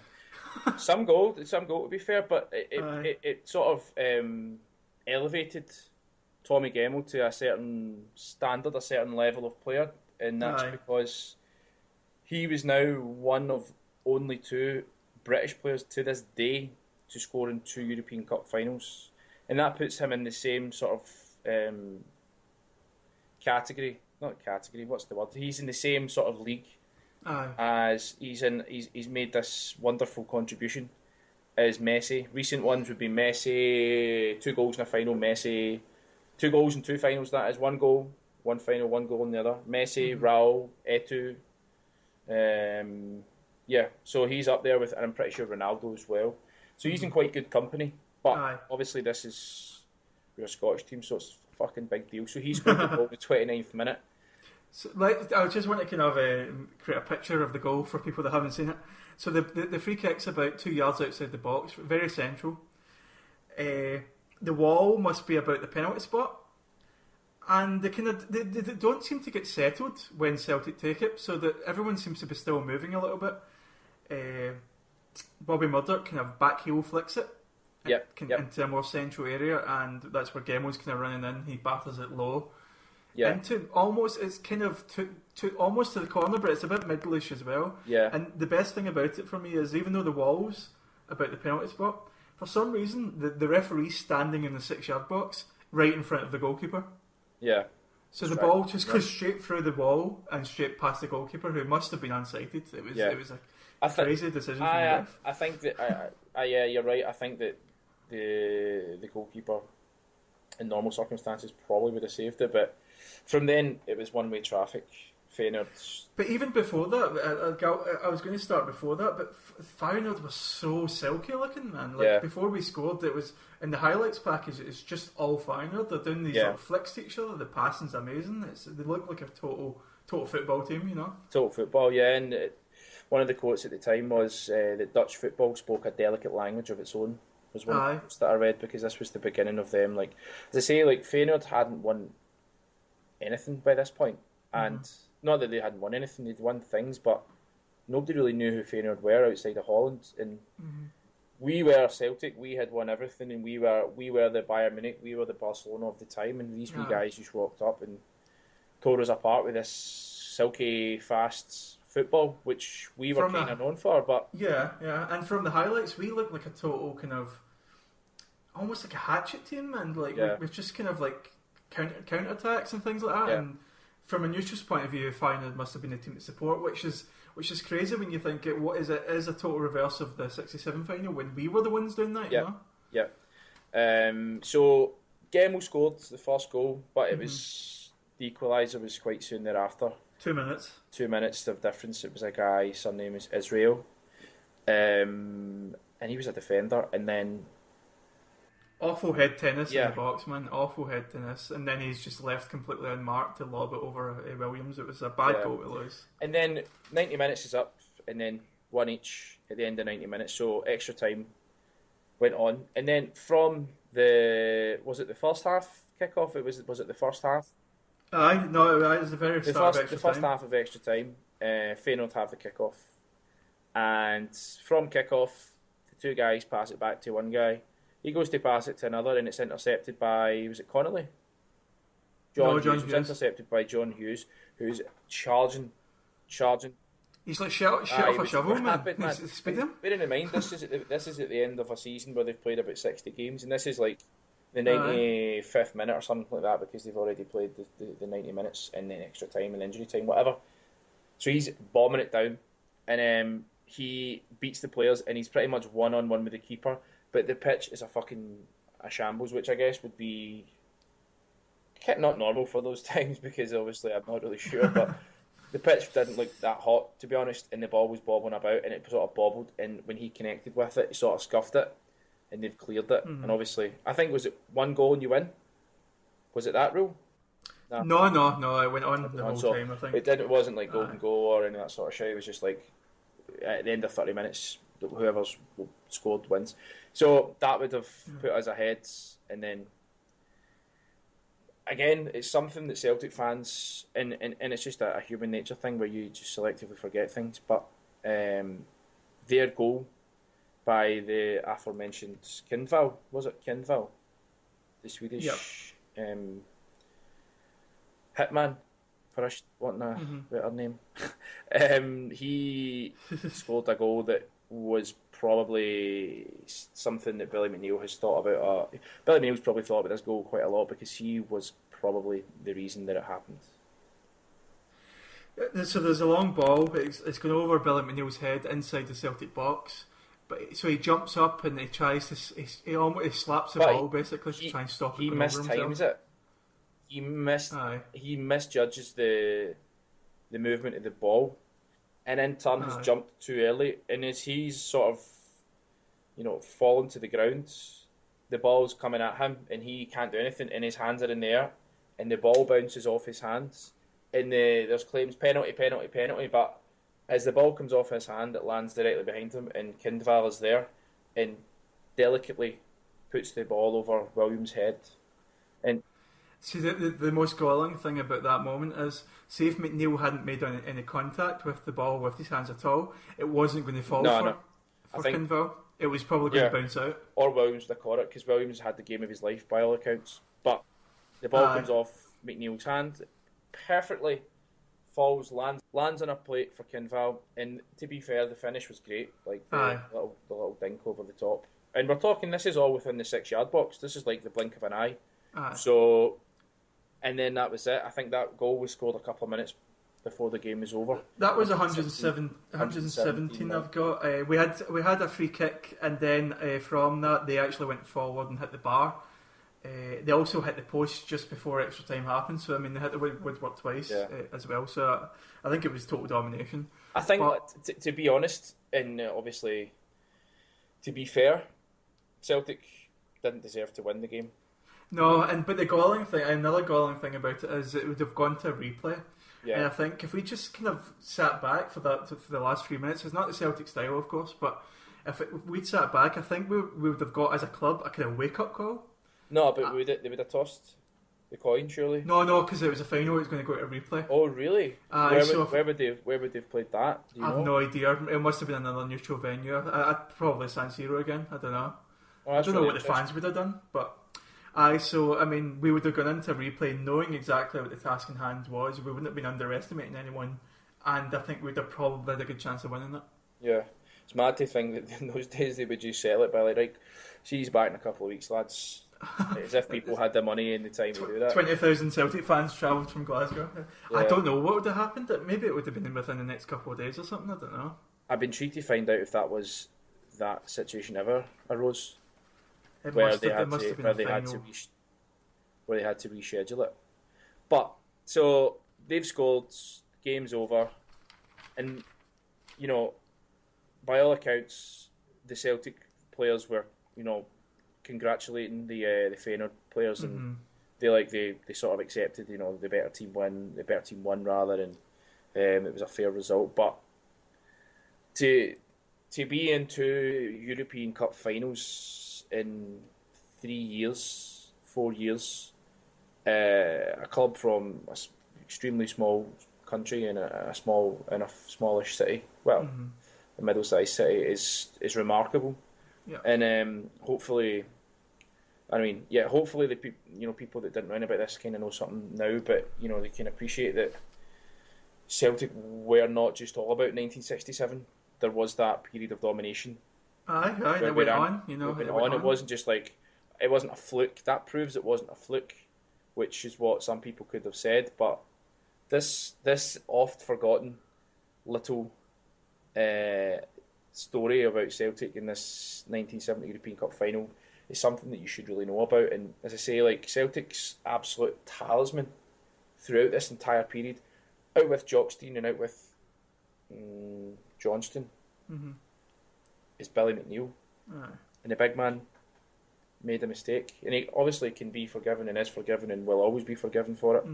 some goal to be fair, but it sort of elevated Tommy Gemmell to a certain standard, a certain level of player, and that's because he was now one of only 2 British players to this day to score in 2 European Cup finals, and that puts him in the same sort of category. What's the word? He's in the same sort of league as he's made this wonderful contribution as Messi. Recent ones would be Messi, 2 goals in a final. Messi, 2 goals in 2 finals. That is 1 goal, 1 final, 1 goal in the other. Messi, Raul, Eto'o. Yeah, so he's up there with, and I'm pretty sure Ronaldo as well. So he's in quite good company. But obviously we're a Scottish team, so it's a fucking big deal. So he's going to goal the 29th minute. So, I just want to kind of create a picture of the goal for people that haven't seen it. So the free kick's about 2 yards outside the box, very central. The wall must be about the penalty spot, and they don't seem to get settled when Celtic take it, so that everyone seems to be still moving a little bit. Bobby Murdoch kind of back heel flicks it into a more central area, and that's where Gemmell's kind of running in. He batters it low. Yeah. Into almost, it's kind of to almost to the corner, but it's a bit middle-ish as well. Yeah. And the best thing about it for me is, even though the wall's about the penalty spot, for some reason the referee's standing in the 6-yard box right in front of the goalkeeper. Yeah. So the ball just goes straight through the wall and straight past the goalkeeper, who must have been unsighted. It was a crazy decision from the ref. I think that yeah, you're right. I think that the goalkeeper in normal circumstances probably would have saved it, but from then it was one-way traffic. Feyenoord. But even before that, I was going to start before that, but Feyenoord was so silky looking, man. Before we scored, it was in the highlights package. It's just all Feyenoord. They're doing these little flicks to each other. The passing's amazing. They look like a total football team, Total football, yeah. And one of the quotes at the time was that Dutch football spoke a delicate language of its own. Was one of the quotes that I read, because this was the beginning of them. Like, as I say, Feyenoord hadn't won anything by this point, and not that they hadn't won anything, they'd won things, but nobody really knew who Feyenoord were outside of Holland. And we were Celtic, we had won everything, and we were the Bayern Munich, we were the Barcelona of the time, and these wee guys just walked up and tore us apart with this silky, fast football, which we were kind of known for. But and from the highlights, we looked like a total kind of almost like a hatchet team, and we've just kind of counter attacks and things like that. And from a neutral's point of view, Feyenoord must have been a team to support, which is crazy when you think it is a total reverse of the '67 final when we were the ones doing that. You know? Yeah. So Gemmell scored the first goal, but it was the equaliser was quite soon thereafter. 2 minutes. 2 minutes of difference. It was a guy, surname is Israel, and he was a defender, and then awful head tennis in the box, man. Awful head tennis, and then he's just left completely unmarked to lob it over Williams. It was a bad goal to lose. And then 90 minutes is up, and then 1 each at the end of 90 minutes. So extra time went on, and then from the first half kickoff? Was it the first half? Aye, no, it was the very The start first, of the extra first time. half of extra time, Feyenoord have the kick-off. And from kick-off, the two guys pass it back to one guy. He goes to pass it to another, and it's intercepted by, was it Connolly? No, John John Hughes. It was Hughes. intercepted by John Hughes, who's charging. He's like shit off He a was shovel, man. rapid, man. He's speeding. Bearing in mind, this is at the end of a season where they've played about 60 games, and this is like the 95th minute or something like that, because they've already played the 90 minutes and then extra time and injury time, whatever. So he's bombing it down, and he beats the players, and he's pretty much one-on-one with the keeper, but the pitch is a shambles, which I guess would be not normal for those times, because obviously I'm not really sure, but the pitch didn't look that hot, to be honest, and the ball was bobbling about, and it sort of bobbled, and when he connected with it, he sort of scuffed it, and they've cleared it. And obviously, I think, was it one goal and you win? Was it that rule? No, it went on the whole time, I think. It wasn't like golden goal or any of that sort of shit. It was just like, at the end of 30 minutes, whoever's scored wins. So that would have put us ahead, and then again, it's something that Celtic fans, and it's just a human nature thing where you just selectively forget things, but their goal by the aforementioned Kindval, was it Kindval? The Swedish hitman, for wanting a better name. He scored a goal that was probably something that Billy McNeill has thought about. Billy McNeill's probably thought about this goal quite a lot, because he was probably the reason that it happened. So there's a long ball. It's going over Billy McNeill's head inside the Celtic box. But so he jumps up and he tries to. He almost slaps the ball basically to try and stop it. He mistimes it. He misjudges the movement of the ball, and in turn has jumped too early. And as he's sort of, fallen to the ground, the ball's coming at him, and he can't do anything. And his hands are in the air, and the ball bounces off his hands. And there's claims penalty, but as the ball comes off his hand, it lands directly behind him, and Kindval is there and delicately puts the ball over Williams' head. And see, the most galling thing about that moment is, see if McNeil hadn't made any contact with the ball with his hands at all, it wasn't going to fall for Kindval. It was probably going to bounce out. Or Williams would have caught it, because Williams had the game of his life by all accounts. But the ball comes off McNeil's hand perfectly, falls, lands on a plate for Kindval, and to be fair, the finish was great, like the little dink over the top. And we're talking, this is all within the 6-yard box. This is like the blink of an eye. So, and then that was it. I think that goal was scored a couple of minutes before the game was over. That was 117 I've got. We had a free kick, and then from that they actually went forward and hit the bar. They also hit the post just before extra time happened, so I mean they hit the woodwork twice as well. So I think it was total domination. I think, to be honest, and obviously to be fair, Celtic didn't deserve to win the game. No, but another galling thing about it is it would have gone to a replay. Yeah. And I think if we just kind of sat back for the last 3 minutes, it's not the Celtic style, of course, but if we'd sat back, I think we would have got, as a club, a kind of wake-up call. No, but they would have tossed the coin, surely. No, because it was a final. It was going to go to a replay. Oh, really? Where would they have played that? I have no idea. It must have been another neutral venue. I'd probably San Siro again. I don't know. Oh, I don't know what the fans would have done, but so I mean, we would have gone into replay knowing exactly what the task in hand was. We wouldn't have been underestimating anyone, and I think we'd have probably had a good chance of winning it. Yeah, it's mad to think that in those days they would just sell it by like, she's back in a couple of weeks, lads. As if people had the money and the time to do that. 20,000 Celtic fans travelled from Glasgow. Yeah. I don't know what would have happened. Maybe it would have been within the next couple of days or something. I don't know. I've been intrigued to find out if that situation ever arose, where they had to reschedule it. But so they've scored, game's over, and by all accounts, the Celtic players were congratulating the Feyenoord players, and they sort of accepted the better team won rather, and it was a fair result. But to be into European Cup finals in 4 years, a club from an extremely small country in a smallish city. Well, a middle-sized city is remarkable. Yeah. And hopefully, hopefully the people that didn't know about this kind of know something now, but they can appreciate that Celtic were not just all about 1967. There was that period of domination. Aye, it went on. It wasn't just like it wasn't a fluke. That proves it wasn't a fluke, which is what some people could have said. But this oft forgotten little story about Celtic in this 1970 European Cup final is something that you should really know about. And as I say, like Celtic's absolute talisman throughout this entire period, out with Jockstein and out with Johnston, is Billy McNeil. And the big man made a mistake, and he obviously can be forgiven and is forgiven and will always be forgiven for it.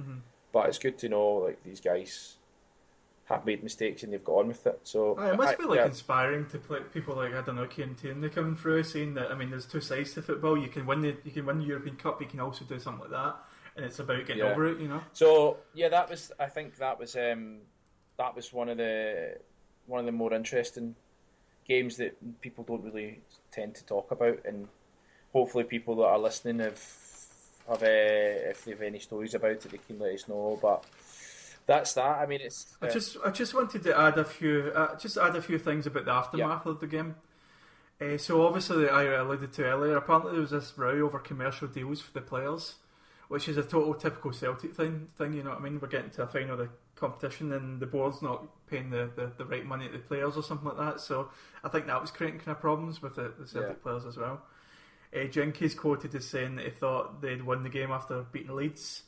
But it's good to know like these guys have made mistakes and they've got on with it. So it must be inspiring to play people like Kieran Tierney coming through, saying that there's two sides to football. You can win the European Cup, you can also do something like that, and it's about getting over it. So that was one of the more interesting games that people don't really tend to talk about, and hopefully people that are listening have if they have any stories about it, they can let us know. But that's that. I mean, it's. I just wanted to add a few things about the aftermath of the game. So obviously, I alluded to earlier. Apparently, there was this row over commercial deals for the players, which is a total typical Celtic thing. You know what I mean? We're getting to a final of the competition, and the board's not paying the right money to the players or something like that. So I think that was creating kind of problems with the Celtic players as well. Jenkins quoted as saying that he thought they'd won the game after beating Leeds.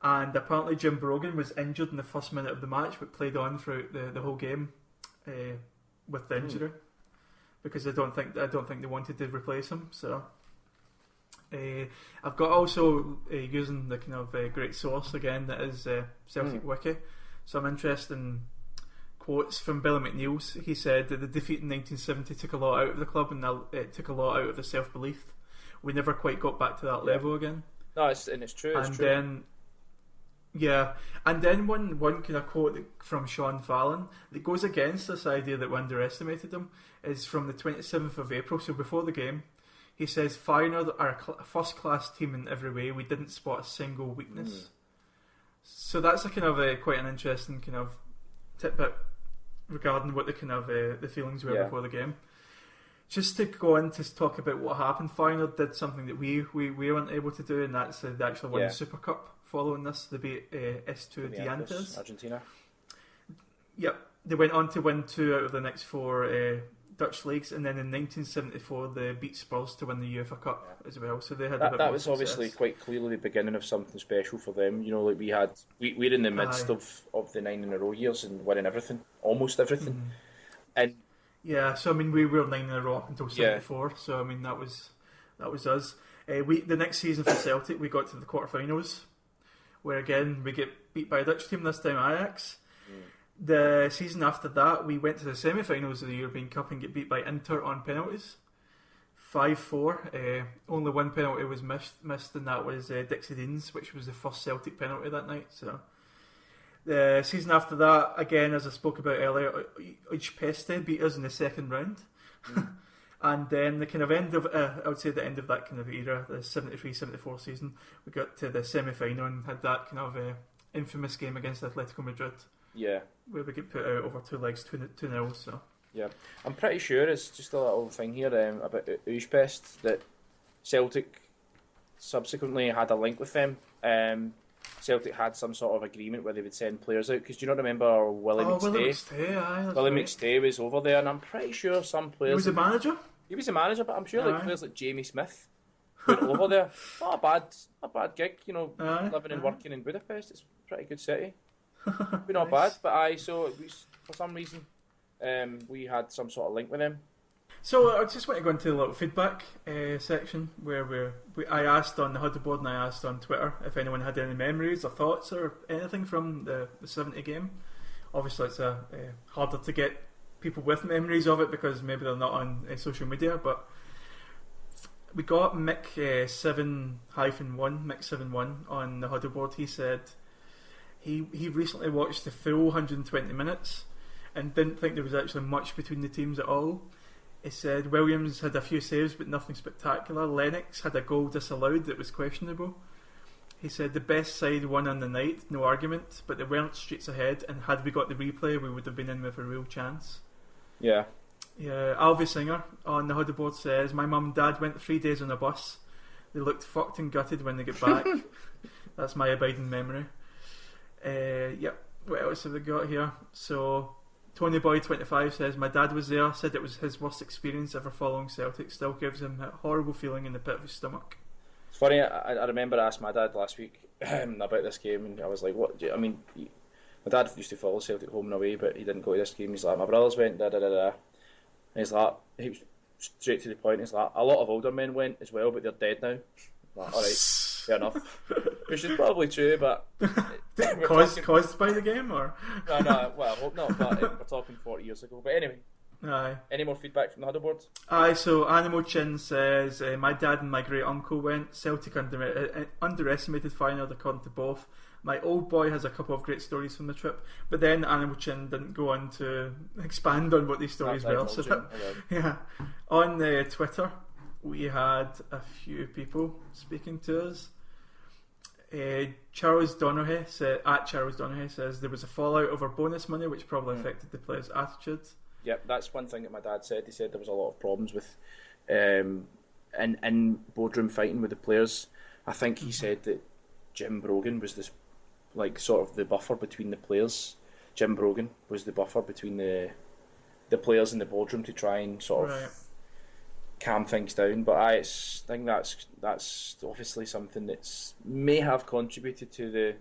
And apparently Jim Brogan was injured in the first minute of the match, but played on throughout the whole game with the injury, because I don't think they wanted to replace him. So I've got also using the kind of great source again that is Celtic Wiki, some interesting quotes from Billy McNeil. He said that the defeat in 1970 took a lot out of the club, and it took a lot out of the self-belief. We never quite got back to that level again. No, it's true. And then one kind of quote from Sean Fallon that goes against this idea that we underestimated them is from the 27th of April, so before the game. He says, Feyenoord are a first-class team in every way. We didn't spot a single weakness. So that's a kind of quite an interesting kind of tidbit regarding what the kind of the feelings were before the game. Just to go on to talk about what happened, Feyenoord did something that we weren't able to do, and that's they actually won the Super Cup following this. They beat Estudiantes, Argentina. Yep, they went on to win 2 out of the next 4 Dutch leagues, and then in 1974 they beat Spurs to win the UEFA Cup as well. So they had that was success. Obviously quite clearly the beginning of something special for them. You know, like we're in the midst of the 9 in a row years and winning everything, almost everything, and. Yeah, so I mean we were 9 in a row up until 74. So I mean that was us. The next season for Celtic we got to the quarterfinals, where again we get beat by a Dutch team, this time Ajax. The season after that we went to the semi-finals of the European Cup and get beat by Inter on penalties, 5-4. Only one penalty was missed, and that was Dixie Dean's, which was the first Celtic penalty that night. So. The season after that, again, as I spoke about earlier, Ujpeste beat us in the second round. And then the kind of end of, I would say the end of that kind of era, the 73-74 season, we got to the semi-final and had that kind of infamous game against Atletico Madrid. Yeah. Where we get put out over 2 legs, 2-0, so. Yeah. I'm pretty sure it's just a little thing here about Ujpest that Celtic subsequently had a link with them. Celtic had some sort of agreement where they would send players out, because do you not remember Willie McStay? Willie McStay was over there, and I'm pretty sure some players. He was a manager. He was a manager, but I'm sure like players like Jamie Smith went over there. Not a bad gig, you know. Living and working in Budapest, it's a pretty good city. But not bad. But so it was, for some reason, we had some sort of link with them. So I just want to go into a little feedback section where I asked on the huddle board and I asked on Twitter if anyone had any memories or thoughts or anything from the 70 game. Obviously it's harder to get people with memories of it because maybe they're not on social media, but We got Mick 7-1, Mick71 on the huddle board. He said he recently watched the full 120 minutes and didn't think there was actually much between the teams at all. He said Williams had a few saves but nothing spectacular. Lennox had a goal disallowed that was questionable. He said the best side won on the night, no argument, but they weren't streets ahead, and had we got the replay we would have been in with a real chance. Yeah. Yeah, Alvy Singer on the huddle board says, my mum and dad went 3 days on a bus. They looked fucked and gutted when they get back. That's my abiding memory. Yep, what else have we got here? So, Tony Boy 25 says, my dad was there, said it was his worst experience ever following Celtic, still gives him a horrible feeling in the pit of his stomach. It's funny, I remember I asked my dad last week about this game, and I was like, what? I mean, my dad used to follow Celtic home and away, but he didn't go to this game. He's like, my brothers went, da da da da. And he's like, he was straight to the point. He's like, a lot of older men went as well, but they're dead now. Like, alright, fair enough. Which is probably true, but caused by the game, or no, well, I hope not. But we're talking 40 years ago. But anyway. Aye. Any more feedback from the huddle board? Aye, so Animal Chin says, my dad and my great uncle went. Celtic underestimated Feyenoord according to both. My old boy has a couple of great stories from the trip, but then Animal Chin didn't go on to expand on what these stories were. So yeah, on Twitter we had a few people speaking to us. Charles Donaghy says there was a fallout over bonus money which probably affected the players' attitude. Yep, that's one thing that my dad said. He said there was a lot of problems with in boardroom fighting with the players. I think he said that Jim Brogan was this, like, sort of the buffer between the players. Jim Brogan was the buffer between the players in the boardroom to try and sort of calm things down. But I think that's obviously something that's may have contributed to the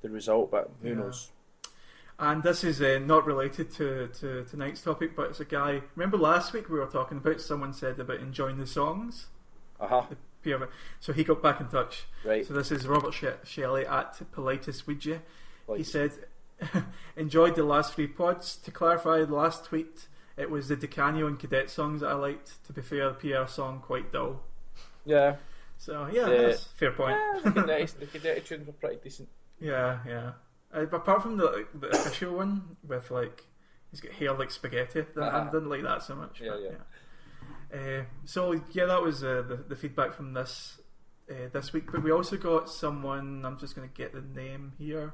result, but who knows. And this is not related to tonight's topic, but it's a guy. Remember last week we were talking about, someone said about enjoying the songs? So he got back in touch. Right. So this is Robert Shelley at Politis Ouija. He said, enjoyed the last 3 pods. To clarify, the last tweet, it was the Decanio and Cadet songs that I liked. To be fair, the PR song quite dull. Yeah. So yeah, that's a fair point. The Cadet tunes were pretty decent. Yeah. Apart from the official one with, like, he's got hair like spaghetti, I didn't like that so much. So that was the feedback from this week. But we also got someone. I'm just going to get the name here.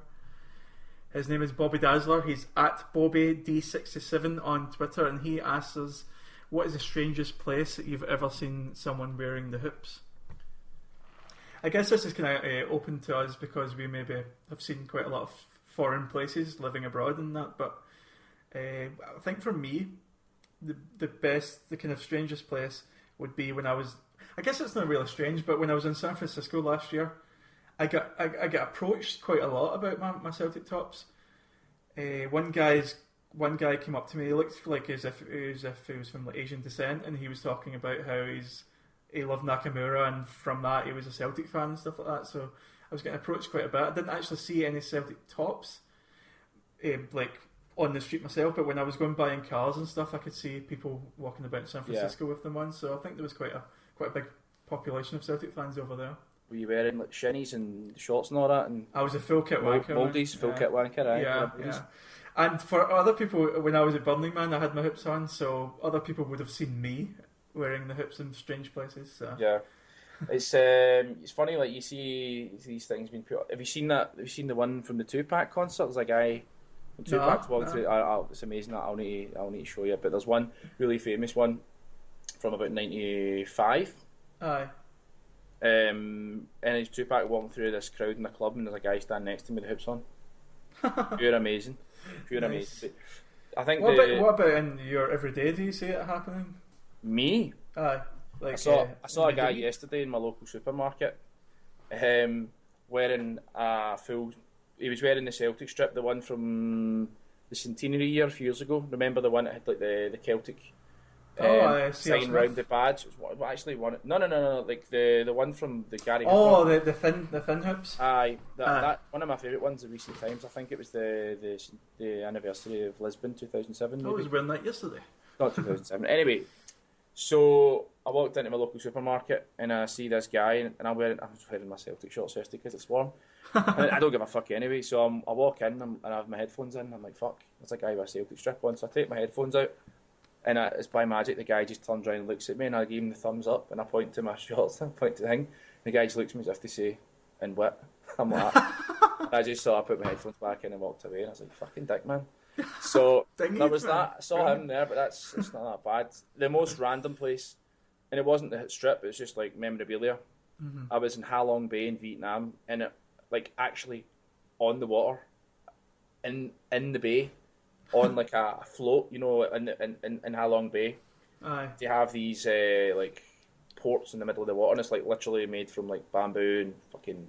His name is Bobby Dazzler. He's at BobbyD67 on Twitter, and he asks us, "What is the strangest place that you've ever seen someone wearing the hoops?" I guess this is kind of open to us because we maybe have seen quite a lot of foreign places living abroad and that, but I think for me the kind of strangest place would be when I was, I guess it's not really strange, but when I was in San Francisco last year, I got approached quite a lot about my Celtic tops. One guy came up to me. He looked like as if he was from, like, Asian descent, and he was talking about how he loved Nakamura, and from that he was a Celtic fan and stuff like that. So I was getting approached quite a bit. I didn't actually see any Celtic tops like on the street myself, but when I was going by in cars and stuff, I could see people walking about San Francisco with them on. So I think there was quite a big population of Celtic fans over there. Were you wearing, like, shinnies and shorts and all that? And I was a full kit wanker. Moldies, full kit wanker, right? Yeah. And for other people, when I was at Burning Man, I had my hoops on, so other people would have seen me wearing the hoops in strange places. So. Yeah, it's funny. Like, you see these things being put. Have you seen that? Have you seen the one from the Tupac concert? There's a guy. Tupac's walking through. It's amazing. I'll need to show you. But there's one really famous one from about '95. Aye. And it's Tupac walking through this crowd in a club, and there's a guy standing next to him with the hoops on. Pure amazing. Amazing. I think. What about in your everyday? Do you see it happening? Me? Aye. Like, I saw a guy yesterday in my local supermarket, wearing a full. He was wearing the Celtic strip, the one from the centenary year a few years ago. Remember the one that had, like, the Celtic sign round the badge? What actually one? No. Like the one from the Gary. Oh, the thin hoops. Aye, that one of my favourite ones in recent times. I think it was the anniversary of Lisbon 2007. Maybe. I was wearing that yesterday. Not 2007. Anyway, so I walked into my local supermarket and I see this guy and I was wearing my Celtic shorts yesterday because it's warm. And I don't give a fuck anyway, so I walk in and I have my headphones in. I'm like, fuck, there's a guy with a Celtic strip on, so I take my headphones out. And it's by magic, the guy just turns around and looks at me, and I give him the thumbs up, and I point to my shorts, I point to the thing. The guy just looks at me as if to say, "And what?" I'm like, I just saw I put my headphones back in and walked away, and I was like, "Fucking dick, man." So there was that. I saw him there, but it's not that bad. The most random place, and it wasn't the strip; it was just like memorabilia. Mm-hmm. I was in Ha Long Bay in Vietnam, and it, like actually on the water, in the bay. On like a float, you know, in Ha Long Bay. Aye. They have these like ports in the middle of the water, and it's like literally made from like bamboo and fucking,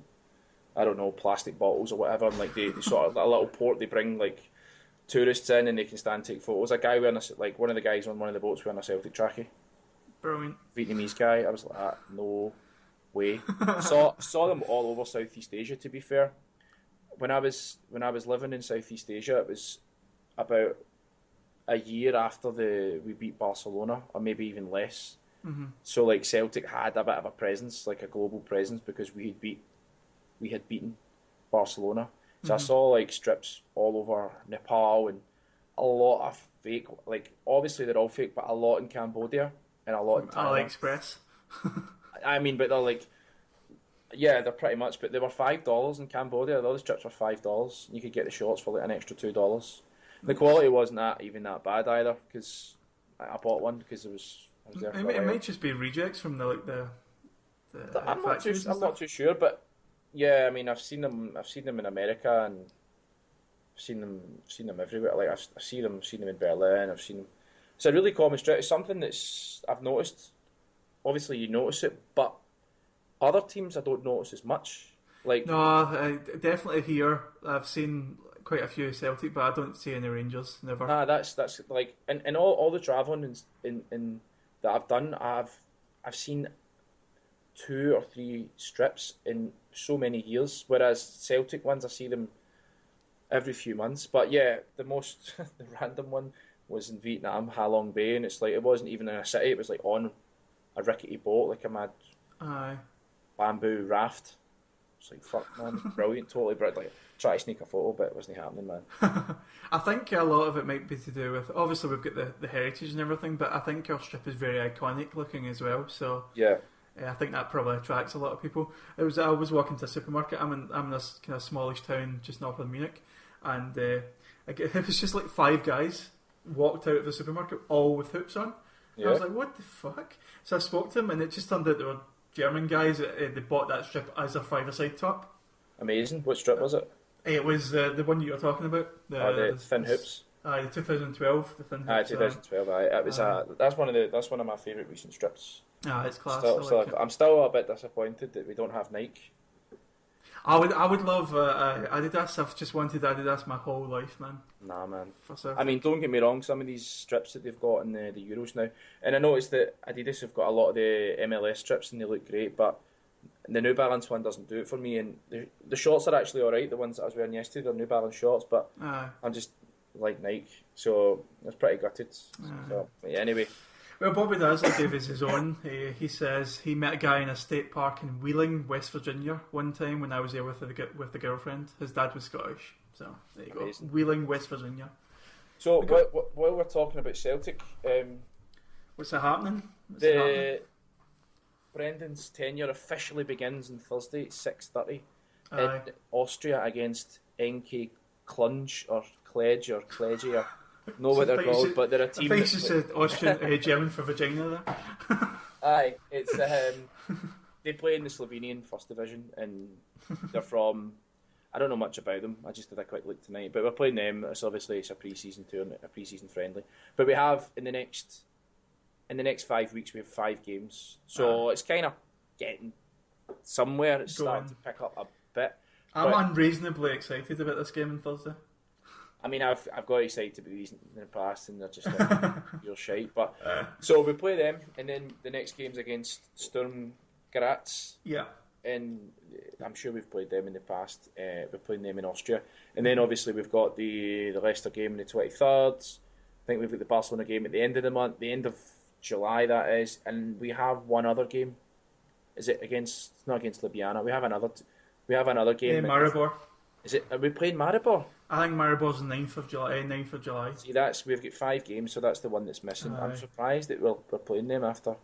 I don't know, plastic bottles or whatever. And like they sort of a little port, they bring like tourists in and they can stand and take photos. A guy wearing like one of the guys on one of the boats wearing a Celtic trackie. Brilliant. Vietnamese guy. I was like, no way. saw them all over Southeast Asia. To be fair, when I was living in Southeast Asia, it was about a year after we beat Barcelona, or maybe even less. Mm-hmm. So like Celtic had a bit of a presence, like a global presence, because we had beaten Barcelona. So I saw like strips all over Nepal and a lot of fake. Like obviously they're all fake, but a lot in Cambodia and a lot in Thailand. AliExpress. I mean, but they're like, yeah, they're pretty much. But they were $5 in Cambodia. The other strips were $5. You could get the shorts for like an extra $2. The quality wasn't even that bad either, because I bought one because I was there for a while. It might just be rejects from the I'm not too sure, but yeah, I mean, I've seen them in America, and I've seen them everywhere. Like I've seen them in Berlin. I've seen them. It's a really common strip. It's something that's I've noticed. Obviously, you notice it, but other teams I don't notice as much. Like no, definitely here I've seen quite a few Celtic, but I don't see any Rangers. Never. That's like in all the travelling in that I've done, I've seen 2 or 3 strips in so many years, whereas Celtic ones I see them every few months. But yeah, the random one was in Vietnam, Ha Long Bay, and it's like it wasn't even in a city; it was like on a rickety boat, like a mad bamboo raft. It's like fuck, man, brilliant, totally brilliant. Like try to sneak a photo, but it wasn't happening, man. I think a lot of it might be to do with, obviously we've got the heritage and everything, but I think our strip is very iconic looking as well. So yeah, I think that probably attracts a lot of people. I was walking to a supermarket. I'm in this kind of smallish town just north of Munich, and it was just like 5 guys walked out of the supermarket all with hoops on. Yeah. I was like, what the fuck? So I spoke to them, and it just turned out they were German guys. They bought that strip as their 5-a-side top. Amazing. What strip was it? It was the one you were talking about. The thin hoops. The 2012, the thin hoops. 2012. It was that's one of my favourite recent strips. It's class. I'm still a bit disappointed that we don't have Nike. I would love Adidas. I've just wanted Adidas my whole life, man. Nah, man. I mean, don't get me wrong. Some of these strips that they've got in the Euros now, and I noticed that Adidas have got a lot of the MLS strips and they look great, but the New Balance one doesn't do it for me. And the shorts are actually alright. The ones that I was wearing yesterday, they're New Balance shorts, but I'm just like Nike, so I was pretty gutted. So yeah, anyway. Well, Bobby Dazzler gave us his own. He says he met a guy in a state park in Wheeling, West Virginia, one time when I was there with the girlfriend. His dad was Scottish, so there you go. Amazing. Wheeling, West Virginia. So while we're talking about Celtic, what's happening? Brendan's tenure officially begins on Thursday at 6:30 in Austria against NK Clunge or Kledge or Kledge or know what they're called, but they're a team. I think you said Austrian German for vagina there. Aye, it's they play in the Slovenian First Division, and they're from. I don't know much about them. I just did a quick look tonight, but we're playing them. It's a pre-season tournament, a pre-season friendly. But we have in the next 5 weeks we have 5 games, so it's kind of getting somewhere. It's starting to pick up a bit. I'm unreasonably excited about this game on Thursday. I mean, I've got excited about these in the past, and they're just real shite. But so we play them, and then the next game's against Sturm Graz. Yeah, and I'm sure we've played them in the past. We're playing them in Austria, and then obviously we've got the Leicester game on the 23rd. I think we've got the Barcelona game at the end of the month, the end of July, that is, and we have one other game. Is it against? Not against Ljubljana. We have another. We have another game. Maribor. Is it? Are we playing Maribor? I think Maribor's the 9th of July. See, we've got 5 games, so that's the one that's missing. Aye. I'm surprised that we're playing them after.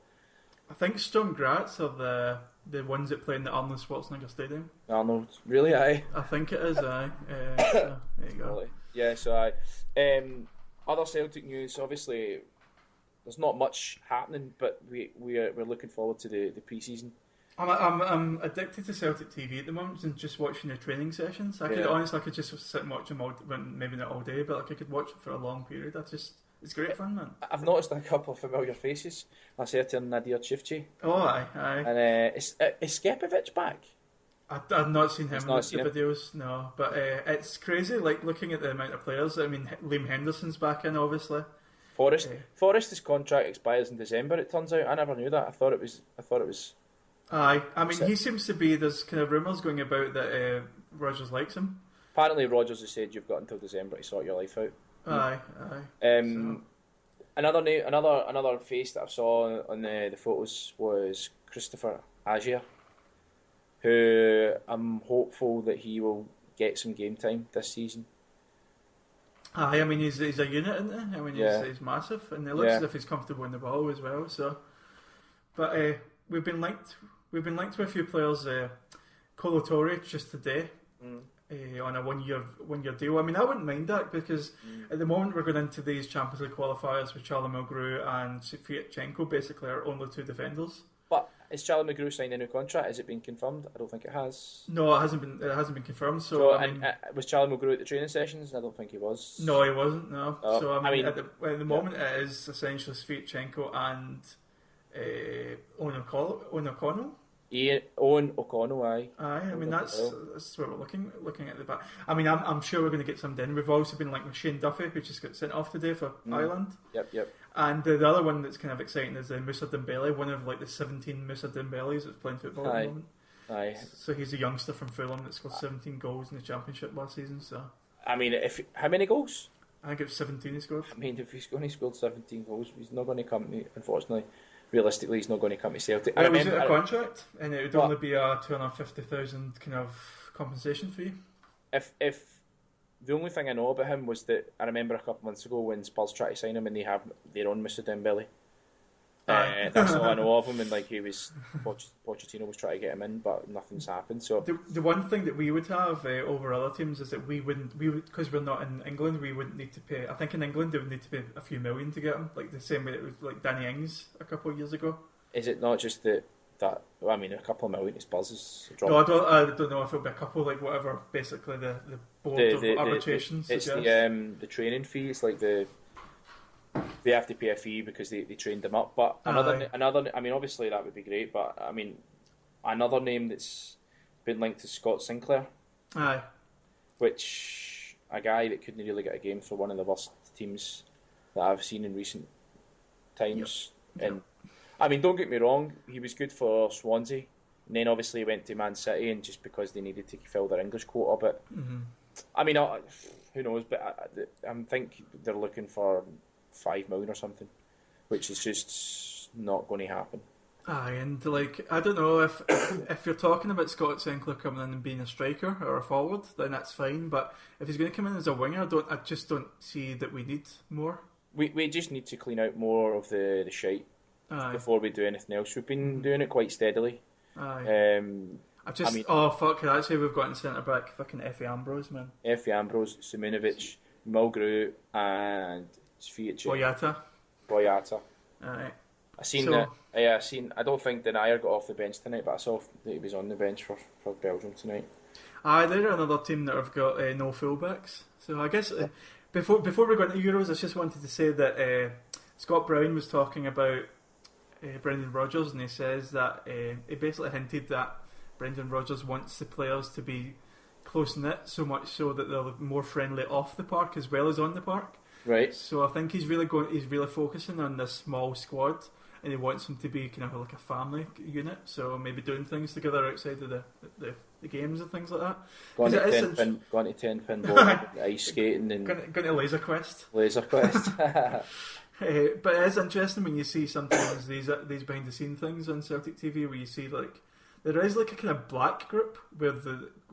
I think Sturm Graz are the ones that play in the Arnold Schwarzenegger Stadium. Arnold, really? Aye. I think it is. Aye. So, there you go. Really? Yeah. So I. Other Celtic news. Obviously, there's not much happening, but we're looking forward to the pre-season. I'm addicted to Celtic TV at the moment and just watching the training sessions. I could just sit and watch them all, maybe not all day, but like I could watch it for a long period. It's great fun, man. I've noticed a couple of familiar faces. I certain Nadir Chivchi. Oh, aye. And is Skepovic back? I've not seen him in the videos, no. But it's crazy, like looking at the amount of players. I mean, Liam Henderson's back in, obviously. Forrest's contract expires in December. It turns out. I never knew that. I thought it was. Aye, I mean, he seems to be. There's kind of rumours going about that Rodgers likes him. Apparently, Rodgers has said you've got until December to sort your life out. Aye. Another face that I saw on the photos was Christopher Agier, who I'm hopeful that he will get some game time this season. Aye, I mean he's a unit, isn't he? I mean he's massive, and it looks as if he's comfortable in the ball as well. So, but we've been linked with a few players. Colo Torre just today. On a one year deal. I mean, I wouldn't mind that because at the moment we're going into these Champions League qualifiers with Charlie Mulgrew and Fiatchenko, basically our only 2 defenders. But is Charlie Mulgrew signed a new contract? Has it been confirmed? I don't think it has. No, it hasn't been confirmed. So I mean, was Charlie Mulgrew at the training sessions? I don't think he was. No, he wasn't. No. So I mean, at the moment yeah. it is essentially Fiatchenko and Owen O'Connell. Owen O'Connell, aye. I mean that's what we're looking at the back. I mean, I'm sure we're going to get some in. We've also been like with Shane Duffy, who just got sent off today for Ireland. Yep. And the other one that's kind of exciting is Moussa Dembele, one of like the 17 Moussa Dembeles that's playing football at the moment. Aye. So he's a youngster from Fulham that scored 17 goals in the Championship last season. So I mean, how many goals? I think it was 17 he scored. I mean, if he's only scored 17 goals, he's not going to come to, unfortunately. Realistically, he's not going to come to Celtic. Well, was it a contract? And it would only be a 250,000 kind of compensation fee? If the only thing I know about him was that I remember a couple of months ago when Spurs tried to sign him and they have their own Mr. Dembele. That's all I know of him, and like Pochettino was trying to get him in, but nothing's happened. So the one thing that we would have over other teams is that we would because we're not in England, we wouldn't need to pay. I think in England they would need to pay a few million to get him, like the same way it was like Danny Ings a couple of years ago. Is it not just that? I mean, a couple of million to Spurs is a drop. No, I don't know if it'll be a couple, like whatever. Basically, the board of arbitration it's the training fee. It's like they have to pay a fee because they trained them up. But another. I mean, obviously that would be great. But I mean, another name that's been linked to Scott Sinclair. Aye. Which a guy that couldn't really get a game for one of the worst teams that I've seen in recent times. Yep. And I mean, don't get me wrong, he was good for Swansea, and then obviously he went to Man City, and just because they needed to fill their English quota. But I mean, who knows? But I think they're looking for 5 million or something, which is just not going to happen. Aye, and like I don't know if you're talking about Scott Sinclair coming in and being a striker or a forward, then that's fine. But if he's going to come in as a winger, I just don't see that we need more. We just need to clean out more of the shite. Aye. Before we do anything else. We've been doing it quite steadily. Aye. Actually we've got in centre back fucking Effie Ambrose, man. Effie Ambrose, Simunovic, Mulgrew, and Boyata. Aye. I seen that. Yeah, I don't think Denier got off the bench tonight, but I saw that he was on the bench for Belgium tonight. Aye, they're another team that have got no fullbacks. So I guess before we go into Euros, I just wanted to say that Scott Brown was talking about Brendan Rodgers, and he says that he basically hinted that Brendan Rodgers wants the players to be close knit, so much so that they're more friendly off the park as well as on the park. Right. So I think he's really focusing on this small squad, and he wants them to be kind of like a family unit. So maybe doing things together outside of the games and things like that. Going to 10 pin ball, ice skating, and going to Laser Quest. Laser Quest. But it is interesting when you see sometimes these behind the scene things on Celtic TV where you see like there is like a kind of black group where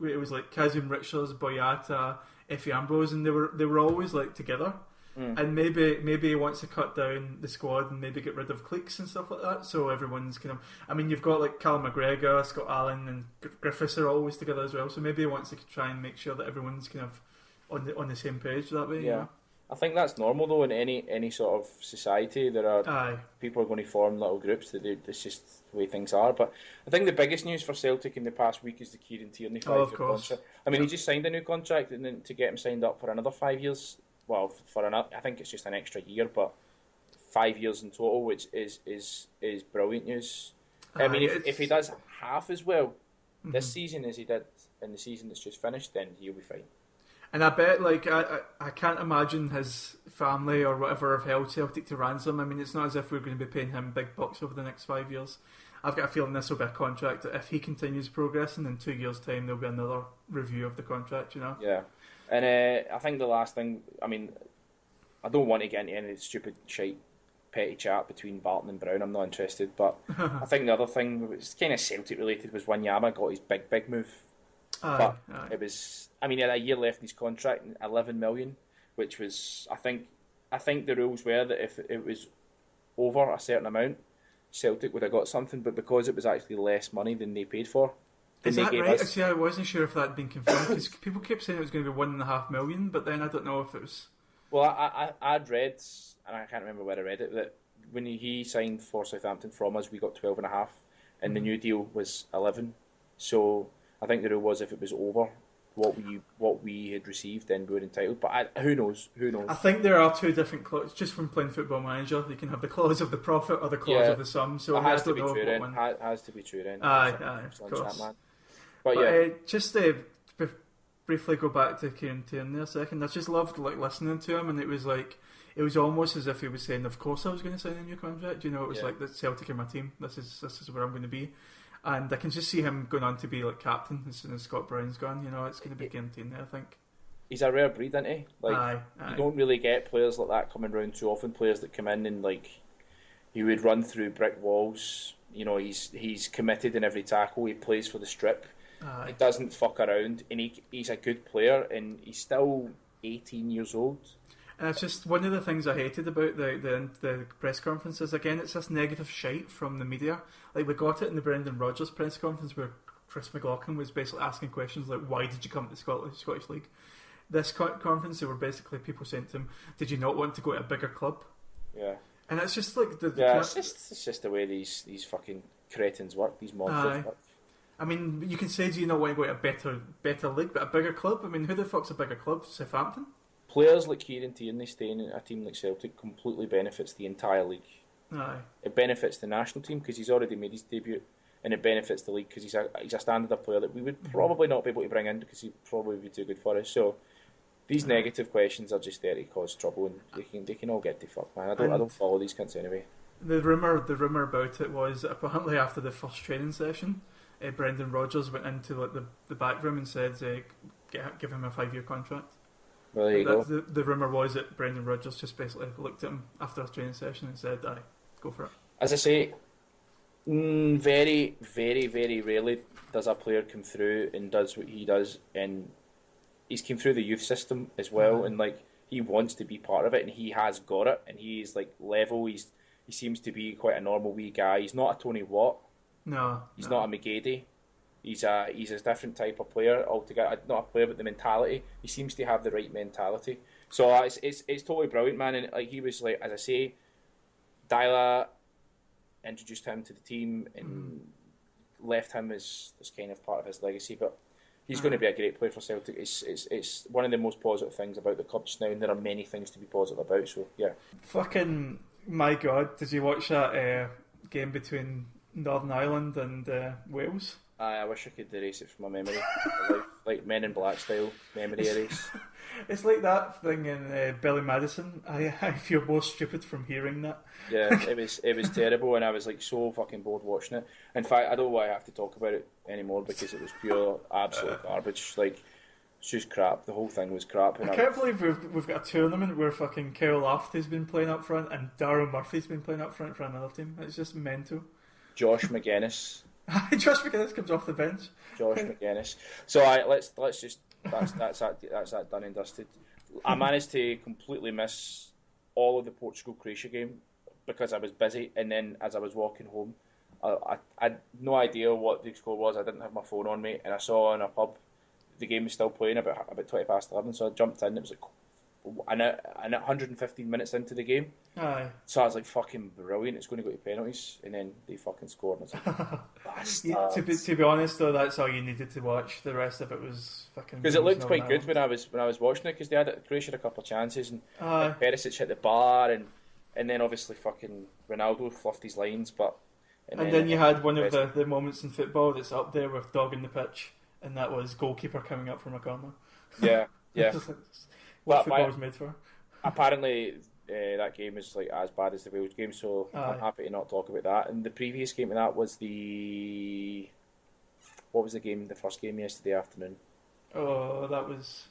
it was like Kazim Richards, Boyata, Effie Ambrose, and they were always like together. And maybe he wants to cut down the squad and maybe get rid of cliques and stuff like that. So everyone's kind of. I mean, you've got like Callum McGregor, Scott Allen, and Griffiths are always together as well. So maybe he wants to try and make sure that everyone's kind of on the same page that way. Yeah. You know? I think that's normal though in any sort of society. There are people are going to form little groups that's just the way things are. But I think the biggest news for Celtic in the past week is the Kieran Tierney 5-year contract. I mean, he just signed a new contract, and then to get him signed up for another 5 years. Well, for another, I think it's just an extra year, but 5 years in total, which is brilliant news. I mean, if he does half as well this season as he did in the season that's just finished, then he'll be fine. And I bet, like, I can't imagine his family or whatever have held Celtic to ransom. I mean, it's not as if we're going to be paying him big bucks over the next 5 years. I've got a feeling this will be a contract that if he continues progressing, in 2 years' time, there'll be another review of the contract, you know? Yeah. And I think the last thing, I mean, I don't want to get into any stupid shite petty chat between Barton and Brown. I'm not interested. But I think the other thing, it's kind of Celtic related, was Wanyama got his big move. It was, I mean, he had a year left in his contract, 11 million, which was, I think the rules were that if it was over a certain amount, Celtic would have got something, but because it was actually less money than they paid for. Is that right? Actually, I wasn't sure if that had been confirmed, because people kept saying it was going to be $1.5 million, but then I don't know if it was... Well, I'd read, and I can't remember where I read it, that when he signed for Southampton from us, we got 12.5, and the new deal was 11. So I think the rule was if it was over what we had received, then we were entitled. But who knows? I think there are two different clauses. Just from playing Football Manager, you can have the clause of the profit or the clause of the sum. So it has to be true then. Has to be true then. Aye, of course. But just to briefly go back to Kieran Tierney a second, I just loved like listening to him, and it was almost as if he was saying, "Of course, I was going to sign a new contract." You know, it was like the Celtic are my team. This is where I'm going to be. And I can just see him going on to be like captain as soon as Scott Brown's gone. You know, it's going to be Kieran Tierney, I think. He's a rare breed, isn't he? Like, you don't really get players like that coming around too often. Players that come in and like he would run through brick walls. You know, he's committed in every tackle. He plays for the strip. He doesn't fuck around, and he's a good player, and he's still 18 years old. And it's just one of the things I hated about the press conferences. Again, it's this negative shite from the media. Like, we got it in the Brendan Rodgers press conference where Chris McLaughlin was basically asking questions like, why did you come to the Scottish League? This conference, there were basically people saying to him, did you not want to go to a bigger club? Yeah. And it's just like... it's just the way these fucking cretins work, these monsters work. I mean, you can say, do you not want to go to a better league, but a bigger club? I mean, who the fuck's a bigger club? Southampton? Players like Kieran Tierney staying in a team like Celtic completely benefits the entire league. Aye. It benefits the national team because he's already made his debut, and it benefits the league because he's a standard player that we would probably not be able to bring in because he'd probably be too good for us. So these negative questions are just there to cause trouble, and they can all get to fuck, man. I don't follow these cunts anyway. The rumour about it was that apparently after the first training session, Brendan Rodgers went into like the back room and said, give him a 5-year contract. Well, there you go. The rumour was that Brendan Rodgers just basically looked at him after a training session and said, aye, go for it. As I say, very, very, very rarely does a player come through and does what he does, and he's come through the youth system as well, and like he wants to be part of it, and he has got it, and he's like level. He seems to be quite a normal wee guy. He's not a Tony Watt. No, he's not a McGady. He's a different type of player altogether. Not a player, but the mentality. He seems to have the right mentality. So it's totally brilliant, man. And like he was like, as I say, Dyla introduced him to the team and left him as kind of part of his legacy. But he's going to be a great player for Celtic. It's one of the most positive things about the club just now, and there are many things to be positive about. So yeah. Fucking my God! Did you watch that game between Northern Ireland and Wales? I wish I could erase it from my memory. like Men in Black style memory erase. It's like that thing in Billy Madison. I feel more stupid from hearing that. Yeah, it was terrible, and I was like so fucking bored watching it. In fact, I don't know why I have to talk about it anymore because it was pure absolute garbage. Like It's just crap. The whole thing was crap. I can't believe we've got a tournament where fucking Kyle Lafferty's been playing up front and Darryl Murphy's been playing up front for another team. It's just mental. Josh McGuinness. Josh McGuinness comes off the bench. Josh McGuinness. So let's just that's that done and dusted. I managed to completely miss all of the Portugal-Croatia game because I was busy, and then as I was walking home, I had no idea what the score was. I didn't have my phone on me, and I saw in a pub the game was still playing about 11:20, so I jumped in. It was like and 115 minutes into the game. Aye. So I was like, fucking brilliant, it's going to go to penalties, and then they fucking scored. And I was like, to be honest though, that's all you needed to watch. The rest of it was fucking... Because it looked quite good when I was watching it, because they had Croatia a couple of chances, and Perisic hit the bar, and then obviously fucking Ronaldo fluffed his lines, but... And then you had one of the moments in football that's up there with dog in the pitch, and that was goalkeeper coming up from a corner. Yeah, yeah. What football was made for. Apparently... that game is like as bad as the Wales game, so I'm happy to not talk about that. And the previous game of that was what was the game? The first game yesterday afternoon. Oh, that was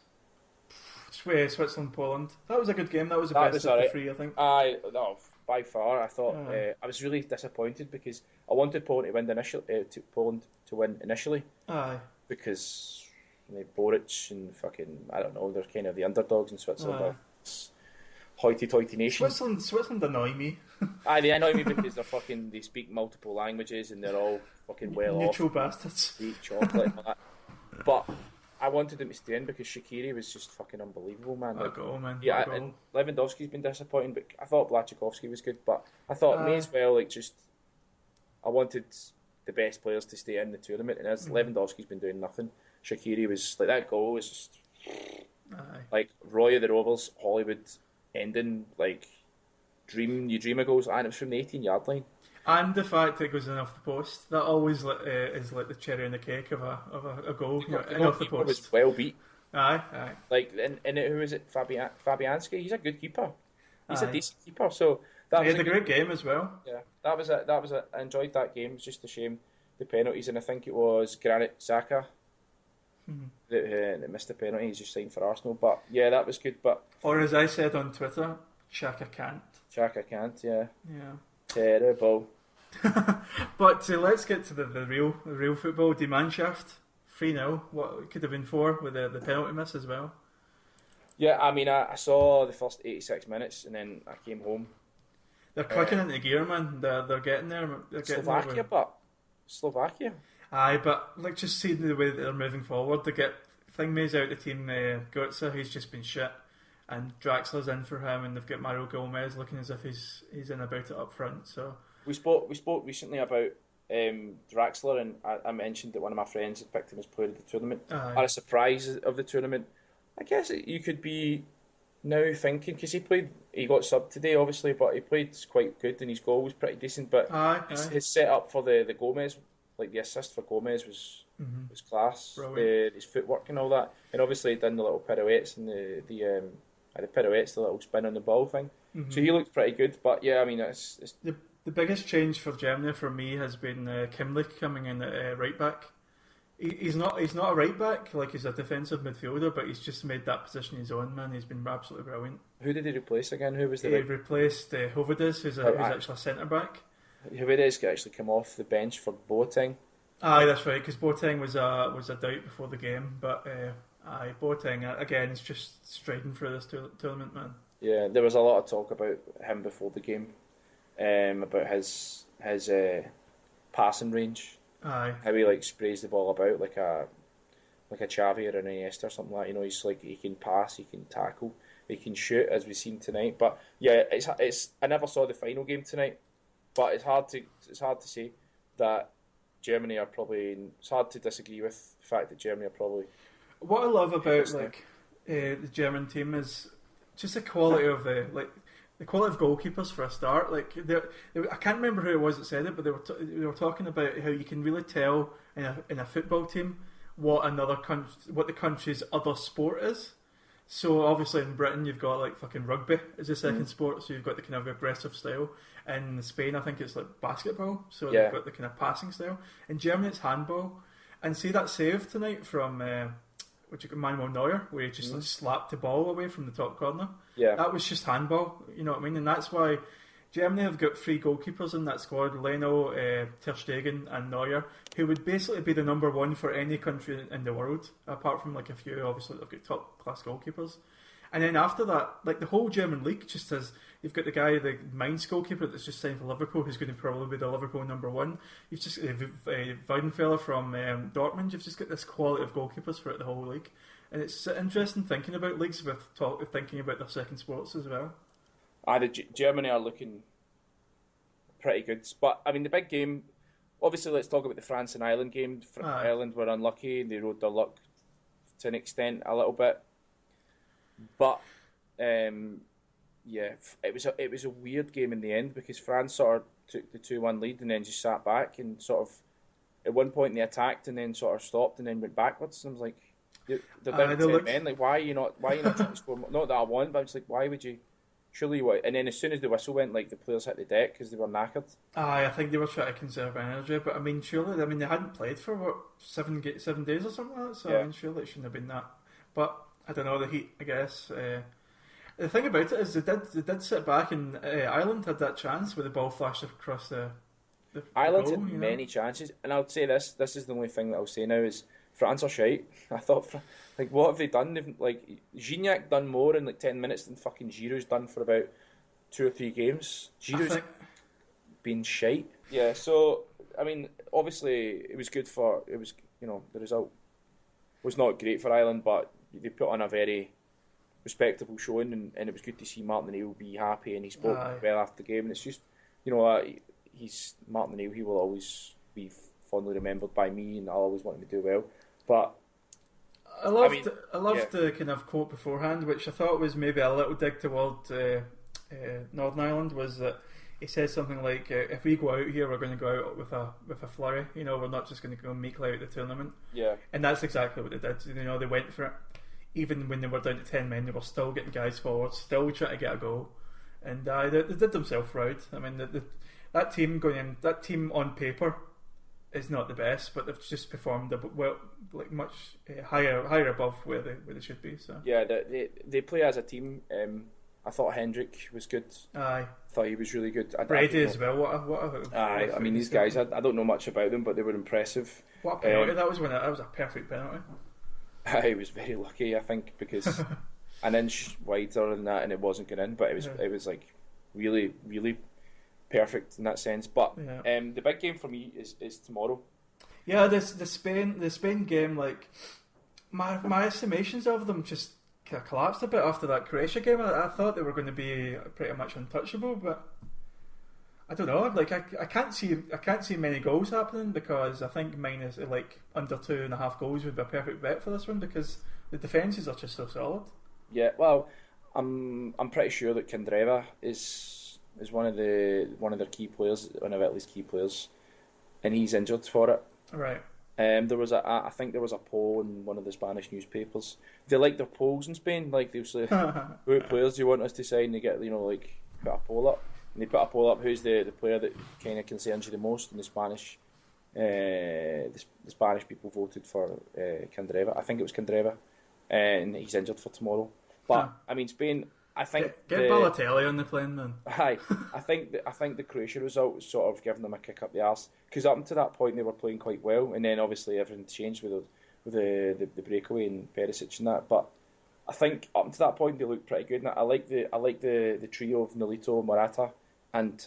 Switzerland, Poland. That was a good game. That was the best of the three, I think. No, by far. I thought I was really disappointed because I wanted Poland to win initially. Aye. Because Boric and fucking I don't know, they're kind of the underdogs in Switzerland. Hoity-toity nation. Switzerland annoy me. They annoy me because they speak multiple languages and they're all fucking well off. Neutral bastards. Eat chocolate and all that. But I wanted them to stay in because Shaqiri was just fucking unbelievable, man. What a goal, man. Yeah, and Lewandowski's been disappointing, but I thought Blachowski was good. But I thought may as well, I wanted the best players to stay in the tournament, and as Lewandowski's been doing nothing, Shaqiri was like, that goal was just like Roy of the Rovers, Hollywood ending, like you dream of goals, and it was from the 18-yard line. And the fact it goes in off the post, that always is like the cherry on the cake of a goal. In off the post. It was well beat. Aye. Like, and who is it? Fabianski. He's a good keeper. He's a decent keeper. So that was a great game as well. Yeah, that was it. I enjoyed that game. It's just a shame the penalties, and I think it was Granit Xhaka that missed the penalty. He's just signed for Arsenal, but yeah, that was good. Or as I said on Twitter, Xhaka can't. Xhaka can't. Yeah. Yeah. Terrible. But let's get to the real football. Die Mannschaft 3-0. What could have been 4 with the penalty miss as well. Yeah, I mean, I saw the first 86 minutes and then I came home. They're clicking into gear, man. They're getting there. Slovakia. Aye, but like just seeing the way that they're moving forward, they get Thingmay's out of the team. Götze, he's just been shit, and Draxler's in for him, and they've got Mario Gomez looking as if he's in about it up front. So we spoke recently about Draxler, and I mentioned that one of my friends had picked him as player of the tournament. Or a surprise of the tournament. I guess you could be now thinking, because he got subbed today, obviously, but he played quite good, and his goal was pretty decent. But his setup for the Gomez, like the assist for Gomez, was class. His footwork and all that, and obviously he done the little pirouettes and the pirouettes, the little spin on the ball thing. So he looked pretty good. But yeah, I mean, it's the biggest change for Germany for me has been Kimmich coming in at right back. He's not a right back, like he's a defensive midfielder, but he's just made that position his own, man. He's been absolutely brilliant. Who did he replace again? Who was the? He replaced Hovedes, who's actually a centre back. Hovedes could actually come off the bench for Boateng. Aye, that's right, because Boateng was a doubt before the game, but Boateng again is just striding through this tournament, man. Yeah, there was a lot of talk about him before the game, about his passing range. Aye. How he sprays the ball about like a Xavi or an Iniesta or something like that. You know, he's like, he can pass, he can tackle, he can shoot, as we've seen tonight. But yeah, it's I never saw the final game tonight, but it's hard to say that Germany are probably. It's hard to disagree with the fact that Germany are probably. What I love about the German team is just the quality of the quality of goalkeepers for a start. I can't remember who it was that said it, but they were talking about how you can really tell in a football team what the country's other sport is. So obviously in Britain you've got like fucking rugby as a second sport, so you've got the kind of aggressive style. In Spain I think it's like basketball, so they've got the kind of passing style. In Germany it's handball. And see that save tonight from Manuel Neuer, where he just like, slapped the ball away from the top corner. Yeah. That was just handball, you know what I mean? And that's why Germany have got 3 goalkeepers in that squad, Leno, Ter Stegen and Neuer, who would basically be the number 1 for any country in the world, apart from like a few, obviously, they've got top-class goalkeepers. And then after that, like the whole German league just has, you've got the guy, the Mainz goalkeeper that's just signed for Liverpool, who's going to probably be the Liverpool number 1. You've just Weidenfeller from Dortmund. You've just got this quality of goalkeepers throughout the whole league, and it's interesting thinking about leagues with thinking about their second sports as well. Germany are looking pretty good, but I mean the big game. Obviously, let's talk about the France and Ireland game. Ireland were unlucky; they rode their luck to an extent, a little bit. But yeah, it was a weird game in the end because France sort of took the 2-1 lead and then just sat back and sort of at one point they attacked and then sort of stopped and then went backwards. And I was like, they're down to 10 men. Like, why are you not trying to score? Not that I want, but I'm just like, why would you? Surely you would. And then as soon as the whistle went, like the players hit the deck because they were knackered. I think they were trying to conserve energy, but I mean, surely, they hadn't played for what 7 days or something like that. So yeah. I mean, surely it shouldn't have been that. But I don't know, the heat, I guess. The thing about it is they did sit back, and Ireland had that chance where the ball flashed across the Ireland goal, had many chances, and I'll say this is the only thing that I'll say now is France are shite. I thought, like, what have they done? They've, like, Gignac done more in like 10 minutes than fucking Giroud's done for about 2 or 3 games. Giroud's been shite. Yeah, so I mean, obviously it was good for, it was, you know, the result was not great for Ireland, but they put on a very respectable showing, and it was good to see Martin O'Neill be happy, and he spoke well after the game. And it's just, you know, he's Martin O'Neill. He will always be fondly remembered by me, and I'll always want him to do well. But I loved the kind of quote beforehand, which I thought was maybe a little dig toward Northern Ireland. Was that he said something like, "If we go out here, we're going to go out with a flurry. You know, we're not just going to go meekly out the tournament." Yeah, and that's exactly what they did. You know, they went for it. Even when they were down to 10 men, they were still getting guys forward, still trying to get a goal, and they did themselves proud. I mean, that team going in, that team on paper is not the best, but they've just performed well, like much higher above where they should be. So yeah, they play as a team. I thought Hendrick was good. I thought he was really good. Brady as well. What I mean, these guys. I don't know much about them, but they were impressive. What a penalty that was! That was a perfect penalty. I was very lucky, I think, because an inch wider than that, and it wasn't going in. But it was like really, really perfect in that sense. But the big game for me is tomorrow. Yeah, the Spain game, like my estimations of them just kind of collapsed a bit after that Croatia game. I thought they were going to be pretty much untouchable, but I don't know. Like I can't see many goals happening, because I think minus like under 2.5 goals would be a perfect bet for this one, because the defences are just so solid. Yeah, well, I'm pretty sure that Candreva is one of their key players, one of Italy's key players, and he's injured for it. Right. I think there was a poll in one of the Spanish newspapers. They like their polls in Spain. Like they'll say, "What players do you want us to sign?" They get, you know, like put a poll up. And they put a poll up, who's the player that kind of concerns you the most, and the Spanish people voted for Candreva. I think it was Candreva, and he's injured for tomorrow. But I mean, Spain. I think get Balotelli on the plane, then. I think the Croatia result was sort of giving them a kick up the arse, because up until that point they were playing quite well, and then obviously everything changed with the breakaway and Perisic and that. But I think up until that point they looked pretty good. And I like the trio of Nolito, Morata, and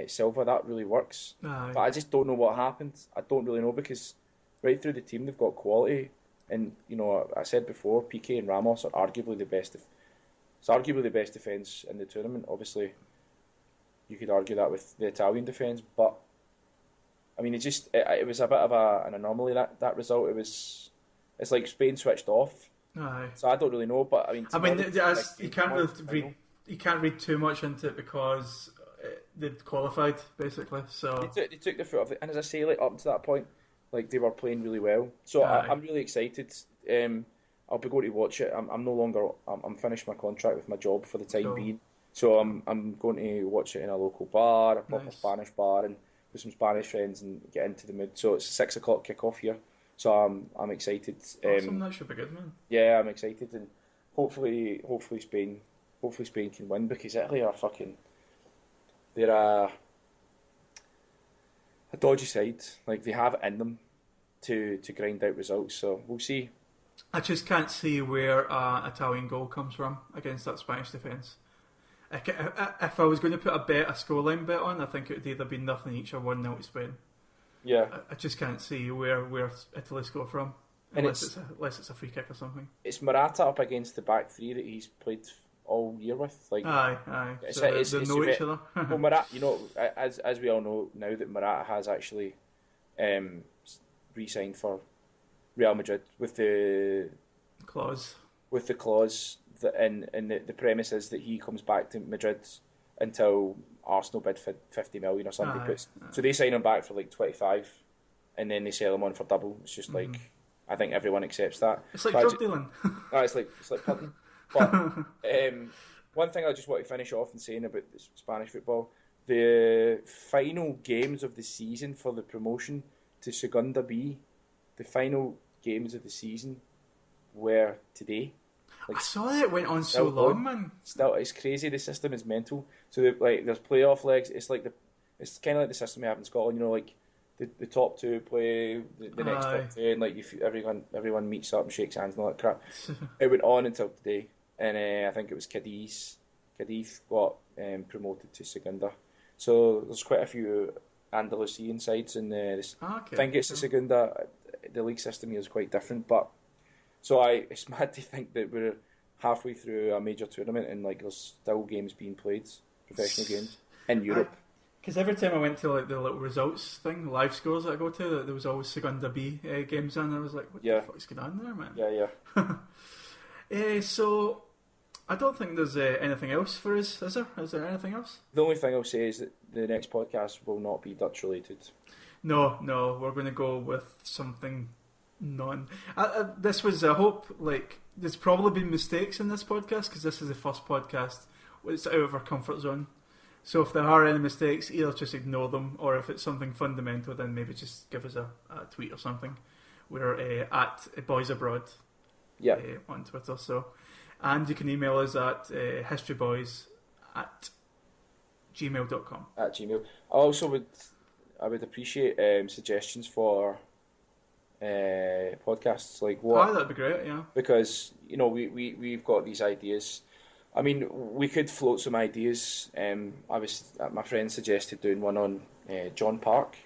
Silva. That really works. But I just don't know what happened. I don't really know, because right through the team they've got quality, and you know, I said before, Piqué and Ramos are arguably the best. It's arguably the best defence in the tournament. Obviously, you could argue that with the Italian defence, but I mean, it was a bit of an anomaly, that result. It's like Spain switched off. So I don't really know, but I mean, you can't read too much into it, because they'd qualified basically. So they took the foot off it, and as I say, like up to that point, like they were playing really well. So I'm really excited. I'll be going to watch it. I'm finished my contract with my job for the time being, so I'm going to watch it in a local bar, a proper Spanish bar, and with some Spanish friends, and get into the mood. So it's a 6 o'clock kick-off here, So I'm excited. Awesome, that should be good, man. Yeah, I'm excited, and hopefully Spain can win, because Italy are they're a dodgy side. Like, they have it in them to grind out results. So we'll see. I just can't see where an Italian goal comes from against that Spanish defence. If I was going to put a scoreline bet on, I think it would either be nothing each or 1-0 to Spain. Yeah, I just can't see where Italy score from, unless it's a free kick or something. It's Morata up against the back three that he's played all year with. Like, aye. So they know each other. Well, Morata, as we all know now, that Morata has actually re-signed for Real Madrid with the clause. That, and the premise is that he comes back to Madrid until Arsenal bid 50 million or something. So they sign him back for like 25, and then they sell him on for double. It's just like, I think everyone accepts that. It's like drug dealing. It's like pudding. But one thing I just want to finish off in saying about the Spanish football: the final games of the season for the promotion to Segunda B, the final games of the season were today. Like, I saw that it went on so long, man. Still, it's crazy. The system is mental. So there's playoff legs. It's kind of like the system we have in Scotland. Like the top two play the next top 10. Like, everyone meets up and shakes hands and all that crap. It went on until today, and I think it was Cadiz. Cadiz got promoted to Segunda. So there's quite a few Andalusian sides in this. I think it's the Segunda. The league system here is quite different, but. So it's mad to think that we're halfway through a major tournament and like there's still games being played, professional games in Europe. Because every time I went to like the little results thing, live scores that I go to, there was always Segunda B games on. I was like, what the fuck is going on there, man? Yeah. So I don't think there's anything else for us, is there? Is there anything else? The only thing I'll say is that the next podcast will not be Dutch related. No, we're going to go with something. This was, I hope, like, there's probably been mistakes in this podcast because this is the first podcast. It's out of our comfort zone. So if there are any mistakes, either just ignore them, or if it's something fundamental, then maybe just give us a tweet or something. We're at Bhoys Abroad on Twitter. So, and you can email us at historyboys@gmail.com. At Gmail. I would appreciate suggestions for podcasts, like what. That'd be great, yeah. Because we've got these ideas. I mean, we could float some ideas. My friend suggested doing one on John Park.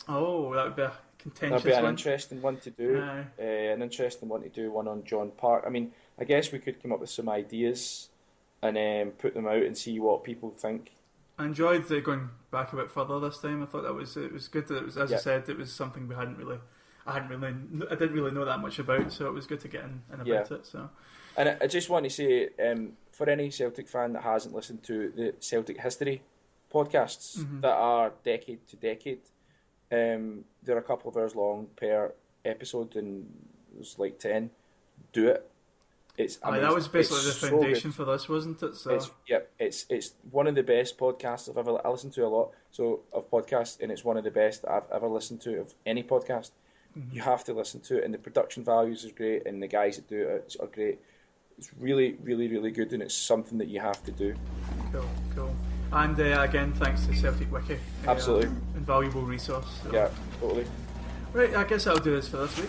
Oh, that would be a contentious. That'd be an interesting one to do. An interesting one to do one on John Park. I mean, I guess we could come up with some ideas and put them out and see what people think. I enjoyed going back a bit further this time. I thought it was good that it was, as I said, it was something I didn't really know that much about, so it was good to get in about it. So, and I just want to say, for any Celtic fan that hasn't listened to the Celtic history podcasts that are decade to decade, they're a couple of hours long per episode, and there's like 10. Do it. That was basically the foundation for this, wasn't it? So it's one of the best podcasts I listened to a lot. So of podcasts, and it's one of the best I've ever listened to of any podcast. You have to listen to it, and the production values is great, and the guys that do it are great. It's really, really, really good, and it's something that you have to do. Cool. And again, thanks to Celtic Wiki. Absolutely. Invaluable resource. So. Yeah, totally. Right, I guess that'll do this for this week.